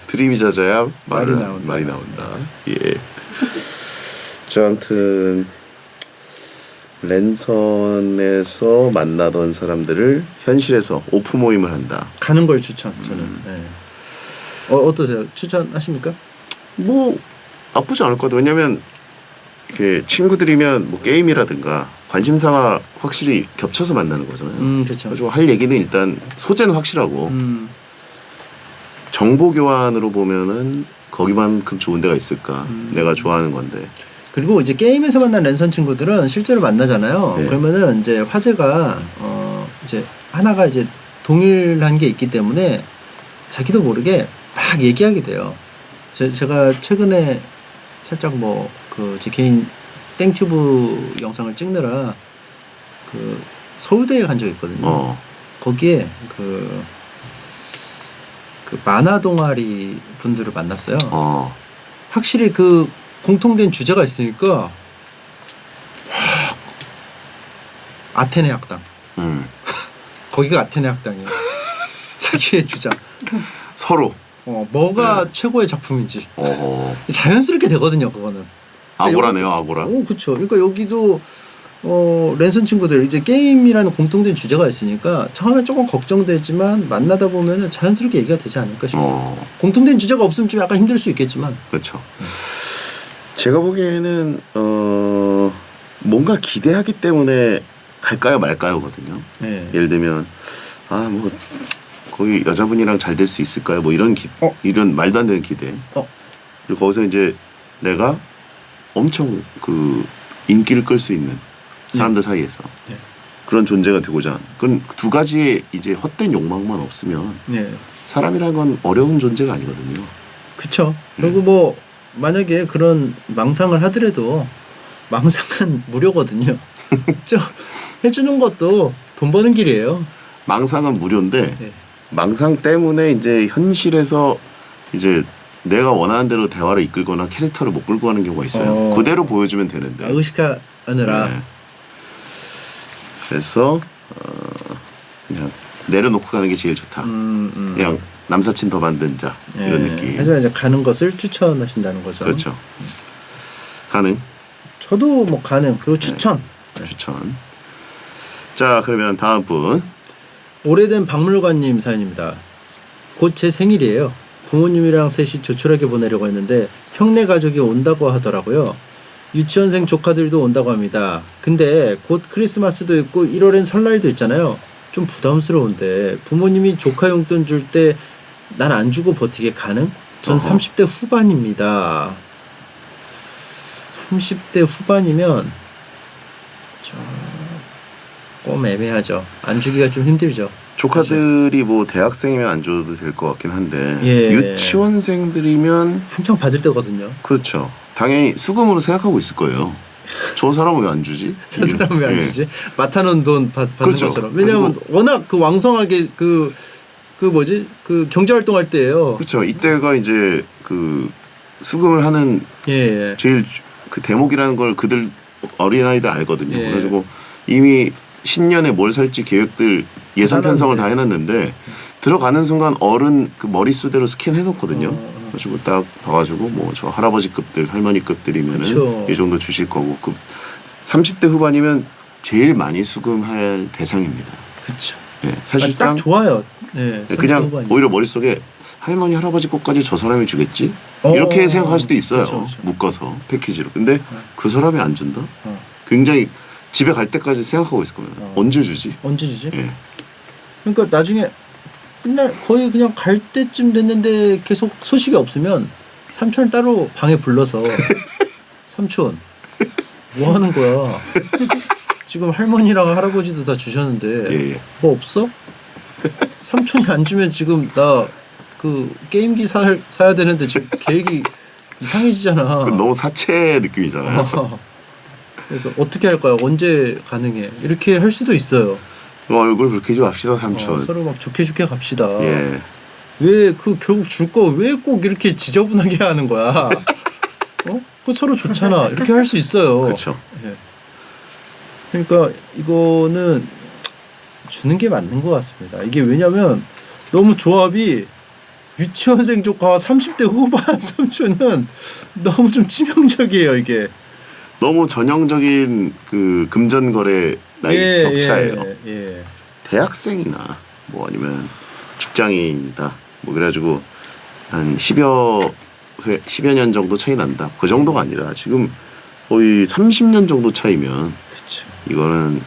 트림이 잦아야 말이 말이 나온다. 나온다. 예. 저 아무튼 랜선에서 만나던 사람들을 현실에서 오프 모임을 한다. 가는 걸 추천. 저는. 네. 어떠세요? 추천하십니까? 뭐 나쁘지 않을 것 같아요. 왜냐면 이렇게 친구들이면 뭐 게임이라든가 관심사가 확실히 겹쳐서 만나는 거잖아요. 그렇죠. 그래서 할 얘기는 일단 소재는 확실하고 정보 교환으로 보면은 거기만큼 좋은 데가 있을까? 내가 좋아하는 건데. 그리고 이제 게임에서 만난 랜선 친구들은 실제로 만나잖아요. 네. 그러면은 이제 화제가 이제 하나가 이제 동일한 게 있기 때문에 자기도 모르게 막 얘기하게 돼요. 제가 최근에 살짝 뭐 그 제 개인 땡튜브 영상을 찍느라 그 서울대에 간 적이 있거든요. 거기에 그 만화 동아리 분들을 만났어요. 확실히 그 공통된 주제가 있으니까 아테네 학당. 거기가 아테네 학당이에요. 자기의 주장. 서로. 뭐가 최고의 작품인지. 자연스럽게 되거든요, 그거는. 아고라네요, 아고라. 그렇죠. 그러니까 여기도 랜선 친구들 이제 게임이라는 공통된 주제가 있으니까 처음에 조금 걱정되지만 만나다 보면은 자연스럽게 얘기가 되지 않을까 싶어요. 공통된 주제가 없으면 좀 약간 힘들 수 있겠지만. 그렇죠. 제가 보기에는 뭔가 기대하기 때문에 갈까요 말까요거든요. 네. 예를 들면 뭐 거기 여자분이랑 잘 될 수 있을까요? 뭐 이런 이런 말도 안 되는 기대. 그리고 거기서 이제 내가 엄청 그 인기를 끌 수 있는 사람들 사이에서 그런 존재가 되고자. 그건 두 가지의 이제 헛된 욕망만 없으면 사람이라는 건 어려운 존재가 아니거든요. 그렇죠. 그리고 뭐 만약에 그런 망상을 하더라도 망상은 무료거든요. 좀 해주는 것도 돈 버는 길이에요. 망상은 무료인데 망상 때문에 이제 현실에서 이제 내가 원하는 대로 대화를 이끌거나 캐릭터를 못 끌고 가는 경우가 있어요. 그대로 보여주면 되는데. 의식하느라. 그래서 그냥 내려놓고 가는 게 제일 좋다. 그냥 남사친 더 만든 자 이런 느낌. 하지만 이제 가는 것을 추천하신다는 거죠. 그렇죠. 가능. 저도 뭐 가능. 그리고 추천. 추천. 자, 그러면 다음 분. 오래된 박물관님 사연입니다. 곧 제 생일이에요. 부모님이랑 셋이 조촐하게 보내려고 했는데 형네 가족이 온다고 하더라고요. 유치원생 조카들도 온다고 합니다. 근데 곧 크리스마스도 있고 1월엔 설날도 있잖아요. 좀 부담스러운데 부모님이 조카 용돈 줄 때 난 안 주고 버티게 가능? 전 30대 후반입니다. 30대 후반이면 조금 애매하죠. 안 주기가 좀 힘들죠. 조카들이 뭐 대학생이면 안 줘도 될 것 같긴 한데 예. 유치원생들이면 한창 받을 때거든요. 그렇죠. 당연히 수금으로 생각하고 있을 거예요. 저 사람은 왜 안 주지? 저 사람 왜 안 예. 주지? 맡아놓은 돈 받는 그렇죠. 것처럼. 왜냐하면 워낙 그 왕성하게 그 뭐지 그 경제 활동할 때예요. 그렇죠. 이때가 이제 그 수금을 하는 예. 제일 그 대목이라는 걸 그들 어린아이들 알거든요. 예. 그래가지고 이미 신년에 뭘 살지 계획들 예산 편성을 다 하는데. 해놨는데 들어가는 순간 어른 그 머릿수대로 스캔해놓거든요. 어. 그래가지고 딱 봐가지고 뭐 저 할아버지급들 할머니급들이면은 그쵸. 이 정도 주실 거고 그 30대 후반이면 제일 많이 수금할 대상입니다. 그렇죠. 예, 사실상 딱 좋아요. 네, 그냥 후반이. 오히려 머릿속에 할머니 할아버지 것까지 저 사람이 주겠지 어, 이렇게 생각할 수도 있어요. 그쵸, 그쵸. 묶어서 패키지로. 근데 그 사람이 안 준다? 어. 굉장히 집에 갈 때까지 생각하고 있을 겁니다. 어. 언제 주지? 언제 주지? 예. 그러니까 나중에 끝날 거의 그냥 갈 때쯤 됐는데 계속 소식이 없으면 삼촌을 따로 방에 불러서 삼촌 뭐 하는 거야? 지금 할머니랑 할아버지도 다 주셨는데 예, 예. 뭐 없어? 삼촌이 안 주면 지금 나 그 게임기 사야 되는데 지금 계획이 이상해지잖아. 그 너무 사채 느낌이잖아요. 그래서 어떻게 할까요? 언제 가능해? 이렇게 할 수도 있어요. 얼굴 그렇게 좀 합시다 삼촌. 서로 막 좋게 갑시다. 예. 왜 그 결국 줄 거 왜 꼭 이렇게 지저분하게 하는 거야? 그 서로 좋잖아. 이렇게 할 수 있어요. 그렇죠. 예. 그러니까 이거는 주는 게 맞는 것 같습니다. 이게 왜냐면 너무 조합이 유치원생 조카와 30대 후반 삼촌은 너무 좀 치명적이에요. 이게 너무 전형적인 그 금전거래 나이 격차예요. 예. 대학생이나 뭐 아니면 직장인이다. 뭐 그래가지고 한 10여 년 정도 차이 난다. 그 정도가 아니라 지금 거의 30년 정도 차이면 그렇죠. 이거는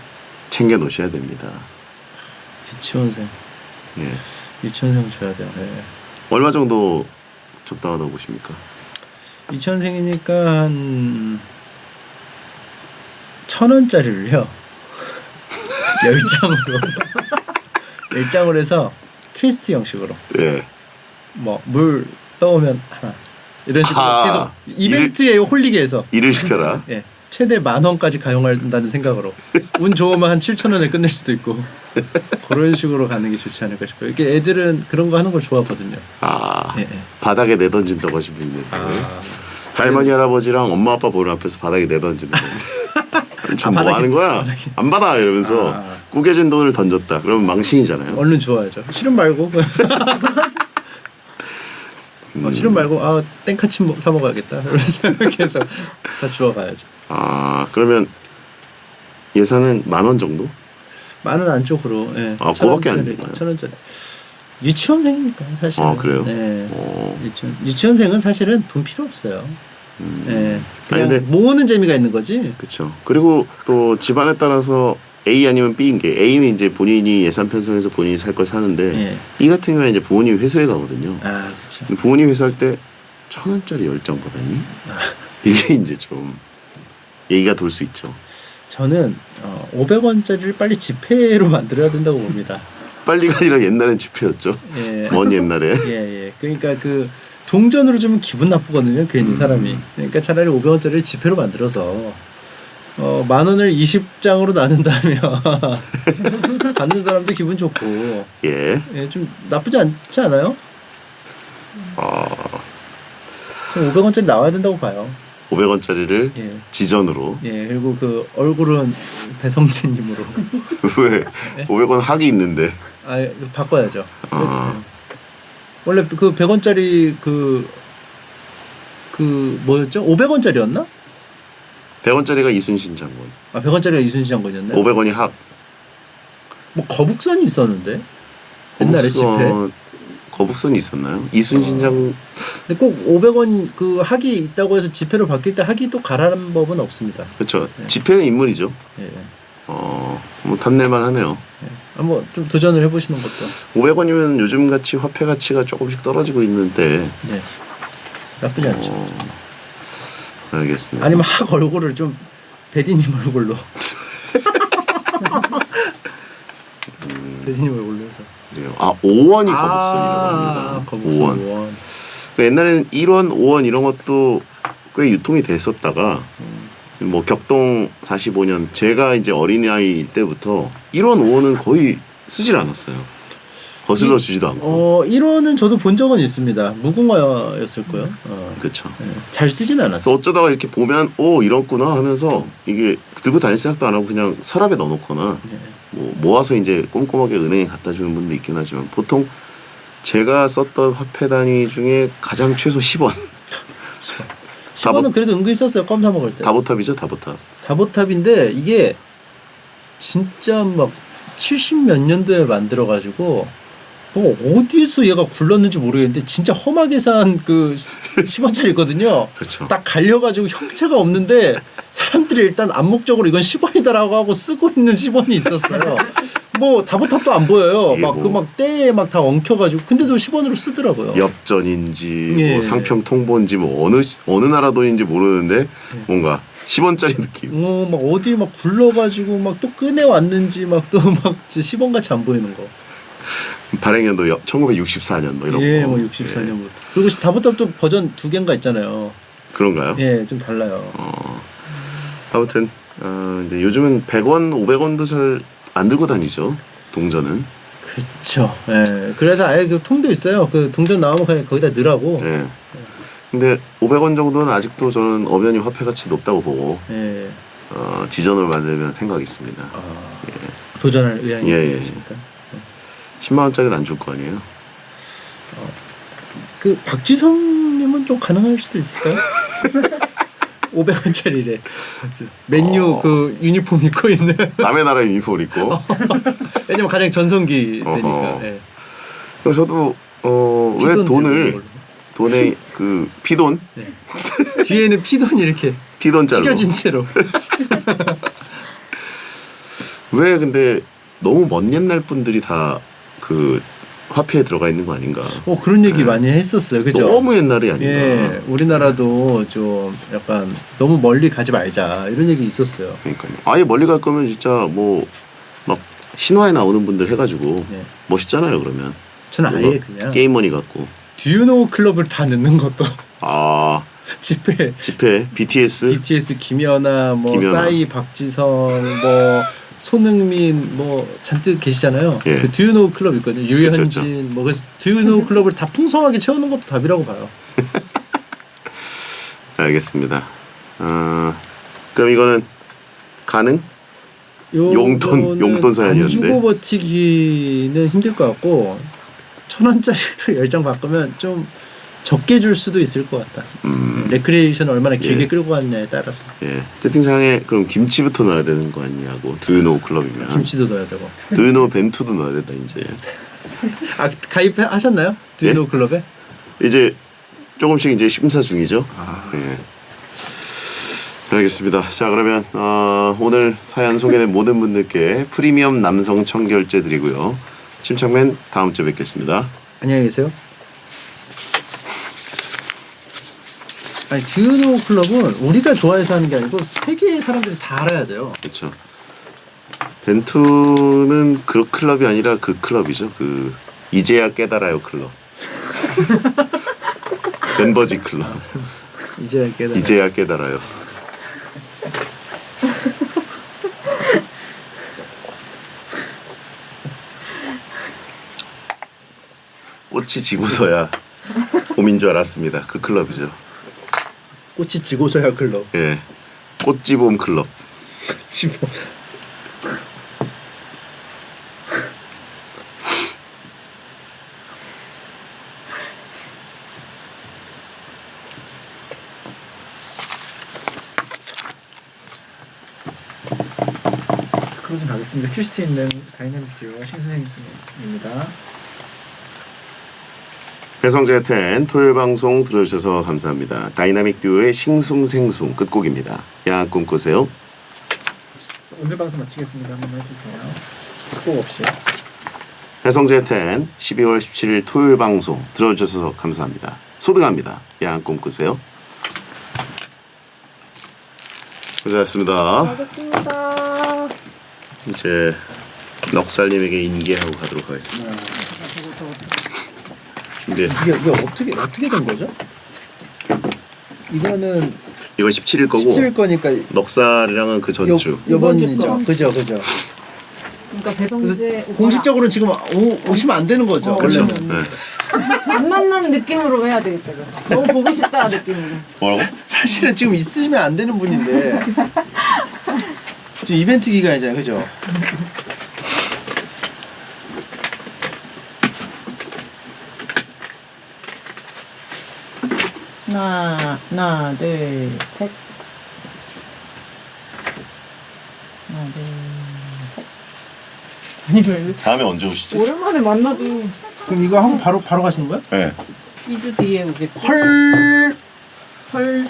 챙겨 놓으셔야 됩니다. 유치원생 줘야 돼요. 예. 얼마 정도 적당하다고 보십니까? 유치원생이니까 한 1,000원짜리를요 10장으로 해서 퀘스트 형식으로 예. 뭐 물 떠오면 하나 이런 식으로 아, 계속 이벤트에 홀리게 해서 일을 시켜라. 예, 최대 10,000원까지 가용한다는 생각으로 운 좋으면 한 7,000원에 끝낼 수도 있고 그런 식으로 가는 게 좋지 않을까 싶어요. 이게 애들은 그런 거 하는 걸 좋아하거든요. 아, 예. 바닥에 내던진다고 하신 분이 있는데 할머니 할아버지랑 엄마 아빠 보는 앞에서 바닥에 내던지는 거예요. 좀 뭐 바닥에- 하는 거야? 안 받아 이러면서 구겨진 돈을 던졌다. 그러면 망신이잖아요. 얼른 주워야죠. 실은 말고 실은 말고 땡카치 사 먹어야겠다. 이러면서 이렇게 해서 다 주워가야죠. 아 그러면 예산은 10,000원 정도? 10,000원 안쪽으로. 예. 아, 그거밖에 안 되나요? 1,000원짜리. 유치원생이니까 사실. 아, 그래요? 네. 어. 유치원생은 사실은 돈 필요 없어요. 예. 그냥 아니, 근데- 모으는 재미가 있는 거지. 그렇죠. 그리고 또 집안에 따라서 A 아니면 B인 게 A는 이제 본인이 예산 편성해서 본인이 살 걸 사는데 예. B 같은 경우에 이제 부모님이 회수해 가거든요. 아, 그렇죠. 근데 부모님 회수할 때 1,000원짜리 10장 받았니? 이게 이제 좀 얘기가 돌 수 있죠. 저는 500원짜리를 빨리 지폐로 만들어야 된다고 봅니다. 빨리가 아니라 옛날엔 지폐였죠. 예. 먼 옛날에. 예. 그러니까 그 동전으로 주면 기분 나쁘거든요. 괜히 사람이. 그러니까 차라리 500원짜리를 지폐로 만들어서 10,000원을 20장으로 나눈다면 받는 사람도 기분 좋고 예. 좀 나쁘지 않지 않아요? 어, 500원짜리 나와야 된다고 봐요. 500원짜리를 예. 지전으로. 예. 그리고 그 얼굴은 배성진님으로. 왜 500원 학이 있는데. 이거 바꿔야죠. 아. 원래 그 100원짜리 그 뭐였죠? 500원짜리였나? 100원짜리가 이순신 장군. 100원짜리가 이순신 장군이었나요? 500원이 학. 뭐 거북선이 있었는데 옛날에 지폐. 거북선이 있었나요? 이순신 장군. 근데 꼭 500원 그 학이 있다고 해서 지폐로 바뀔 때 학이 또 가라는 법은 없습니다. 그렇죠. 지폐는 인물이죠. 예. 뭐 탐낼만 하네요. 한번 좀 도전을 해보시는 것도. 500원이면 요즘 같이 화폐 가치가 조금씩 떨어지고 있는데. 네. 나쁘지 않죠. 알겠습니다. 아니면 학 얼굴을 좀 배디님 얼굴로 배디님을 올려서. 아 5원이 거북선이라고 합니다. 거북선 5원. 5원. 옛날에는 1원, 5원 이런 것도 꽤 유통이 됐었다가 뭐 격동 45년 제가 이제 어린아이 때부터 1원, 5원은 거의 쓰질 않았어요. 거슬러 주지도 않고. 1원은 저도 본 적은 있습니다. 무궁화였을 거예요. 그렇죠. 잘 쓰진 않았어요. 그래서 어쩌다가 이렇게 보면 이렇구나 하면서 이게 들고 다닐 생각도 안 하고 그냥 서랍에 넣어놓거나 뭐 모아서 이제 꼼꼼하게 은행에 갖다 주는 분도 있긴 하지만 보통 제가 썼던 화폐 단위 중에 가장 최소 10원. 10원은 그래도 은근히 썼어요. 껌 사 먹을 때. 다보탑이죠, 다보탑. 다보탑인데 이게 진짜 막 70 몇 년도에 만들어가지고 뭐 어디서 얘가 굴렀는지 모르겠는데 진짜 험하게 산 그 10원짜리거든요. 그렇죠. 딱 갈려가지고 형체가 없는데 사람들이 일단 암묵적으로 이건 10원이다라고 하고 쓰고 있는 10원이 있었어요. 뭐 다보탑도 안 보여요. 이게 막 그 막 때에 막 다 엉켜가지고 근데도 10원으로 쓰더라고요. 엽전인지 예. 뭐 상평 통보인지 뭐 어느 나라 돈인지 모르는데 뭔가 10원짜리 느낌. 막 어디 막 굴러가지고 막 또 끄내 왔는지 막 또 막 10원 같이 안 보이는 거. 발행년도 1964년 뭐 이런 예, 거. 뭐 64년부터. 그리고 다보탑도 버전 2개인가 있잖아요. 그런가요? 예, 좀 달라요. 아무튼 이제 요즘은 100원, 500원도 잘 안 들고 다니죠. 동전은. 그렇죠. 예. 그래서 아예 그 통도 있어요. 그 동전 나오면 그냥 거기다 넣으라고. 예. 근데 500원 정도는 아직도 저는 엄연히 화폐 가치 높다고 보고 예. 지전을 만들면 생각이 있습니다. 도전할 의향이 예, 예. 있으십니까? 10만 원짜리는 안 줄 거 아니에요. 그 박지성님은 좀 가능할 수도 있을까요? 500원짜리래. 맨유 그 유니폼 입고 있는. 남의 나라 유니폼 입고. 왜냐면 가장 전성기 어허. 때니까. 예. 그래서 저도 왜 피돈 돈을 들고 걸로. 돈에 그 피돈 네. 뒤에는 피돈이 이렇게 피돈자로 튀겨진 채로. 왜 근데 너무 먼 옛날 분들이 다 그 화폐에 들어가 있는 거 아닌가? 그런 얘기 많이 했었어요. 그죠? 너무 옛날이 아닌가? 예, 우리나라도 좀 약간 너무 멀리 가지 말자 이런 얘기 있었어요. 그러니까요. 아예 멀리 갈 거면 진짜 뭐 막 신화에 나오는 분들 해가지고 네. 멋있잖아요. 그러면 저는 아예 그냥 게임머니 갖고 듀노 클럽을 다 넣는 것도 집회 BTS BTS 김연아 뭐 김연아. 싸이 박지성 뭐 손흥민 뭐 잔뜩 계시잖아요. 예. 그 듀노 클럽 있거든요. 유현진 그쵸. 뭐 그래서 듀노 클럽을 다 풍성하게 채우는 것도 답이라고 봐요. 알겠습니다. 그럼 이거는 가능? 요거는 용돈 사연이었는데. 안 주고 버티기는 힘들 것 같고 1,000원짜리를 10장 바꾸면 좀 적게 줄 수도 있을 것 같다. 레크레이션 얼마나 길게 예. 끌고 갔냐에 따라서. 예. 채팅창에 그럼 김치부터 넣어야 되는 거 아니냐고. 드유노 클럽이면. 김치도 넣어야 되고. 드유노 벤투도 넣어야 된다 이제. 가입하셨나요? 듀노 예? 클럽에? 이제 조금씩 이제 심사 중이죠. 예. 알겠습니다. 자 그러면 오늘 사연 소개된 모든 분들께 프리미엄 남성 청결제 드리고요. 침착맨 다음 주에 뵙겠습니다. 안녕히 계세요. 아니 듀노 클럽은 우리가 좋아해서 하는 게 아니고 세계의 사람들이 다 알아야 돼요. 그렇죠. 벤투는 그 클럽이 아니라 그 클럽이죠. 그 이제야 깨달아요 클럽. 멤버지 클럽. 이제야 깨달아요. 꽃이 지고서야 봄인 줄 알았습니다. 그 클럽이죠. 꽃이 지고서야 클럽. 예, 꽃지봄 클럽. 지금 클로징 가겠습니다. 큐시티에 있는 다이내믹 듀오 신선생님입니다. 배성재 10 토요일 방송 들어주셔서 감사합니다. 다이나믹 듀오의 싱숭생숭 끝곡입니다. 야한 꿈 꾸세요. 오늘 방송 마치겠습니다. 한번 해주세요. 꼭 없이. 배성재 10 12월 17일 토요일 방송 들어주셔서 감사합니다. 소등합니다. 야한 꿈 꾸세요. 고생하셨습니다. 알겠습니다. 이제 넉살님에게 인계하고 가도록 하겠습니다. 준비해. 이게 어떻게 된 거죠? 이거는 이거 17일 거고 17일 거니까 넉살이랑은 그 전주. 이번이죠. 그죠. 그러니까 배성재 그래서 공식적으로는 지금 오시면 안 되는 거죠. 그렇죠. 원래는. 네. 안 만난 느낌으로 해야 되겠다. 이거. 너무 보고 싶다 느낌으로. 뭐라고? 사실은 지금 있으시면 안 되는 분인데 지금 이벤트 기간이잖아요, 그죠? 하나, 둘, 셋. 하나, 둘, 셋. 아니 왜 다음에 언제 오시지? 오랜만에 만나도 그럼 이거 하고 바로 가시는 거야? 네. 2주 뒤에 오겠지. 헐.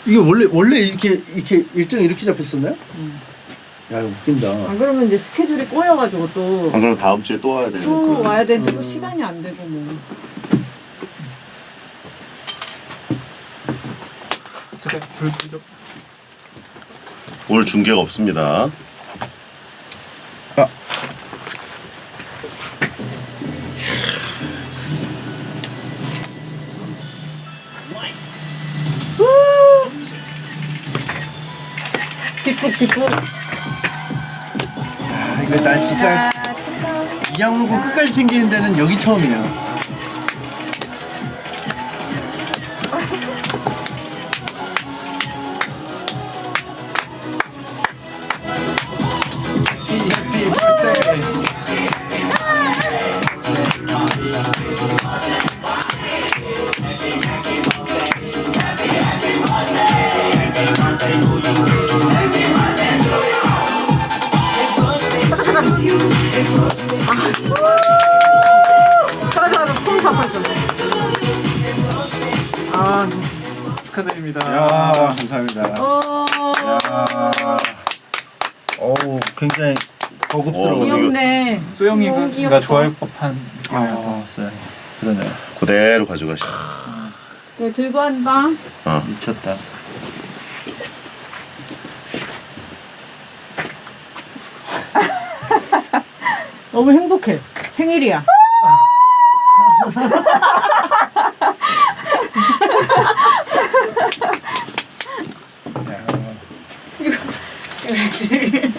이게 원래 이렇게 일정이 이렇게 잡혔었나요? 야, 이거 웃긴다. 안 그러면 이제 스케줄이 꼬여가지고 또 안 그러면 다음 주에 또 와야 되는 또 거. 와야 되는데 또 시간이 안 되고 뭐. 제가 불 끄죠. 오늘 중계가 없습니다. 뒷북. 이거 난 진짜 이 양물고 끝까지 챙기는 데는 여기 처음이야. 가자, 폼 잡았어. 아 축하드립니다. 야, 감사합니다. 어우, 굉장히 거급스러워. 귀엽네. 너무 소영이가 귀엽다. 좋아할 법한 느낌이라서. 아, 쎄. 그러네. 그대로 가져가시죠. 네, 들고 한다. 미쳤다. 너무 행복해. 생일이야.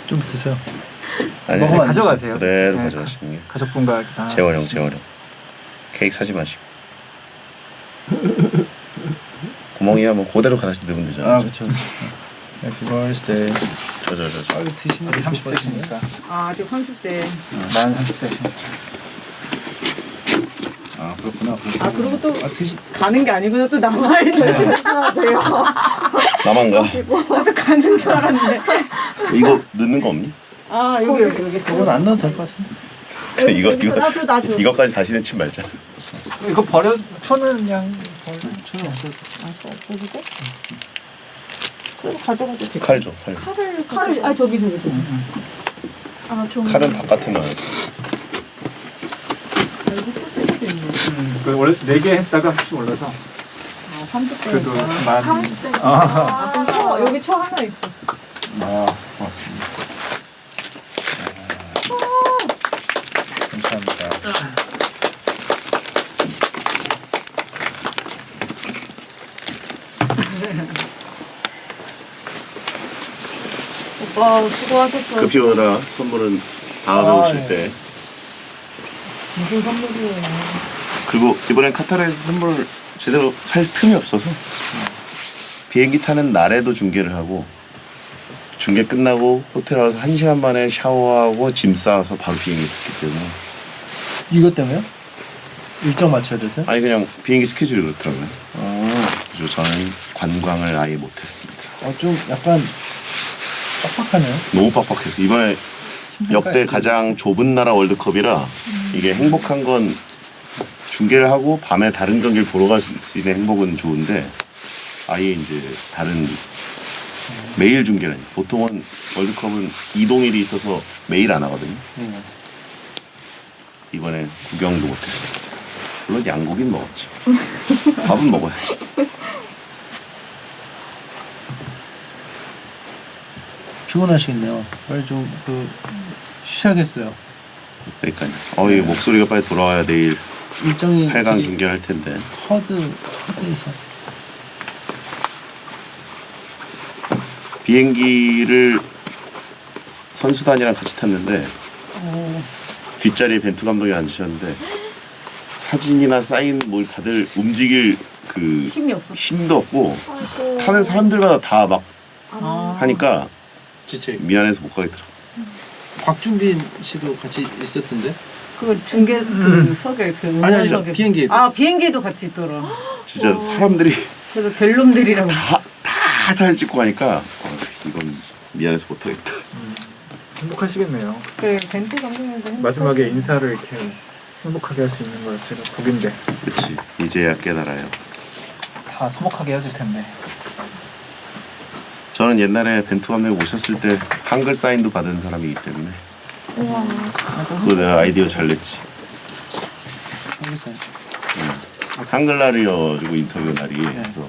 좀 드세요. 아니, 먹으면 안 가져가세요. 그대로 네, 가져가시는 게. 가족분과 다. 재활용. 케이크 사지 마시고. 구멍이야 뭐 그대로 가다 넣으면 되잖아. 아, 그렇죠. 해피 버스데이. 저. 아, 이거 드시는 게 30대시니까. 아, 아직 30대. 만 30대시니까. 아, 그렇구나. 아, 그리고 또 드시. 가는 게 아니구나. 또 남아있는 조심하세요. 나만 가. 또 가는 줄 알았네. 이거 넣는 거 없니? 아, 여기. 그건 안 넣어도 될 것 같은데. 이거 놔줘. 이거까지 다시 넣지 말자. 이거 초는 그냥 전혀 없어. 어디고? 그래도 가져가도 돼. 칼 줘. 칼을, 아, 저기. 아, 좀. 칼은 바깥에 넣어야 돼. 여기 또 쓰기도 있네. 원래 4개 했다가 혹시 올라서 아, 30대니까. 그래도 만. 30대. 아. 그럼 여기 쳐 하나 있어. 아, 고맙습니다. 감사합니다. 오빠, 수고하셨어. 급히 오라. 선물은 다음에 오실 때. 무슨 선물이에요? 그리고 이번엔 카타르에서 선물을 제대로 살 틈이 없어서 비행기 타는 날에도 중계를 하고 중계 끝나고 호텔 와서 1시간 만에 샤워하고 짐 싸서 바로 비행기 탔기 때문에 이것 때문에요? 일정 맞춰야 돼서요? 아니 그냥 비행기 스케줄이 그렇더라고요. 어, 그래서 저는 관광을 아예 못했습니다. 좀 약간 빡빡하네요. 너무 빡빡해서 이번에 역대 가장 좁은 나라 월드컵이라 이게 행복한 건 중계를 하고 밤에 다른 경기를 보러 갈 수 있는 행복은 좋은데 아예 이제 다른 매일 중계는 보통은 월드컵은 이동일이 있어서 매일 안 하거든요. 이번에 구경도 못했어요. 물론 양고기는 먹었지. 밥은 먹어야지. 피곤하시겠네요. 빨리 좀 쉬셔야겠어요. 그러니까요. 이 목소리가 빨리 돌아와야 내일 일정이 8강 중계할 텐데. 허드에서 비행기를 선수단이랑 같이 탔는데 뒷자리에 벤투 감독이 앉으셨는데 사진이나 사인 뭘 다들 움직일 그 힘이 없어. 힘도 없고 아이고. 타는 사람들마다 다 막 아. 하니까 지체. 미안해서 못 가겠더라. 곽준빈 씨도 같이 있었던데? 그 중계 그 석에 그 아니, 응원석에. 비행기에도. 아 비행기도 같이 있더라. 진짜 사람들이 그래서 델놈들이라고. 다 사진 찍고 가니까 이건 미안해서 못 하겠다. 행복하시겠네요. 그 벤트 감독님도 마지막에 인사를 이렇게 행복하게 할 수 있는 거 제가 복인데 그렇지. 이제야 깨달아요. 다 서먹하게 헤어질 텐데. 저는 옛날에 벤투 감독이 오셨을 때 한글 사인도 받은 사람이기 때문에 우와. 그거 내가 아이디어 잘 냈지. 한글날이어가지고 인터뷰 날이 그래서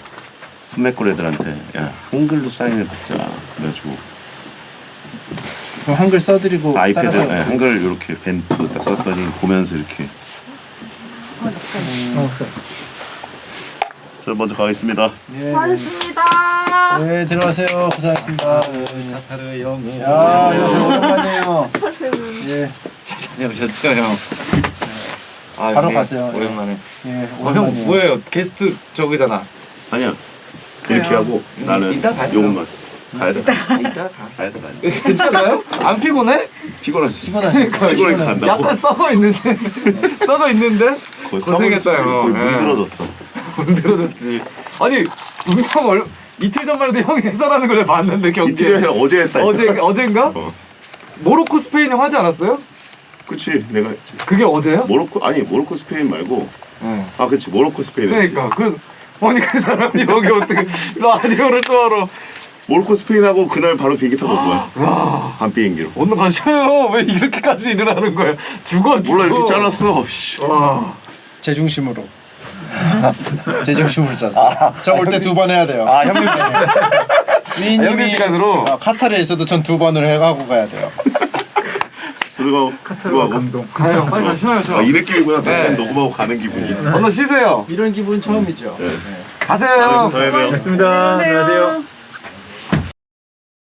품맥골 애들한테 야 한글로 사인을 받자 그래가지고 그럼 한글 써드리고 아이패드 따라서 한글 이렇게 벤투 딱 썼더니 보면서 이렇게 저 먼저 가겠습니다. 예. 잘했습니다. 네, 들어가세요. 고생하셨습니다. 타타르 영웅. 야, 안녕하세요. 오랜만이에요. 예, 다녀오셨죠 형? 아, 바로 네, 가세요. 오랜만에. 예, 형 오랜만이에요. 뭐예요? 게스트 저기잖아. 아니야 이렇게 하고 나는 이따 가죠. 요것만 가야 돼. 이따 가. 가야 돼. 가야 돼. 괜찮아요? 안 피곤해? 피곤하지. 피곤하셨어요. 피곤하니까 간다고. 약간 썩어 있는데. 썩어 있는데? 거의 고생했다 썩었어. 형. 거의 문드러졌어. 문드러졌지. 아니 분명 이틀 전만 해도 형이 해설하는 걸 봤는데 경기. 이틀이 아니라 어제 했다니까. 어젠가? 어. 모로코 스페인이 하지 않았어요? 그치 내가 했지. 그게 어제요? 모로코 스페인 말고 네. 아 그치 모로코 스페인 했지. 그러니까 그래서 아니 그 사람이 여기 어떻게 라디오를 또 하러 모로코 스페인하고 그날 바로 비행기 타고 온 거야. 밤 비행기로. 오늘 가셔요. 왜 이렇게까지 일을 하는 거야? 죽어. 몰라 이렇게 잘랐어. 씨. 와. 제중심으로. 제중심으로 짰어. 저 올 때 2번 해야 돼요. 아 형님 형님 시간으로. 카타르에 있어도 전 2번을 해가고 가야 돼요. 그거 카타르와 감동. 가요. 빨리 가셔요. 저. 이 느낌이구나. 네. 네. 녹음하고 가는 기분이. 오늘 쉬세요. 이런 기분 처음이죠. 가세요. 다음에 봬요. 됐습니다. 안녕하세요.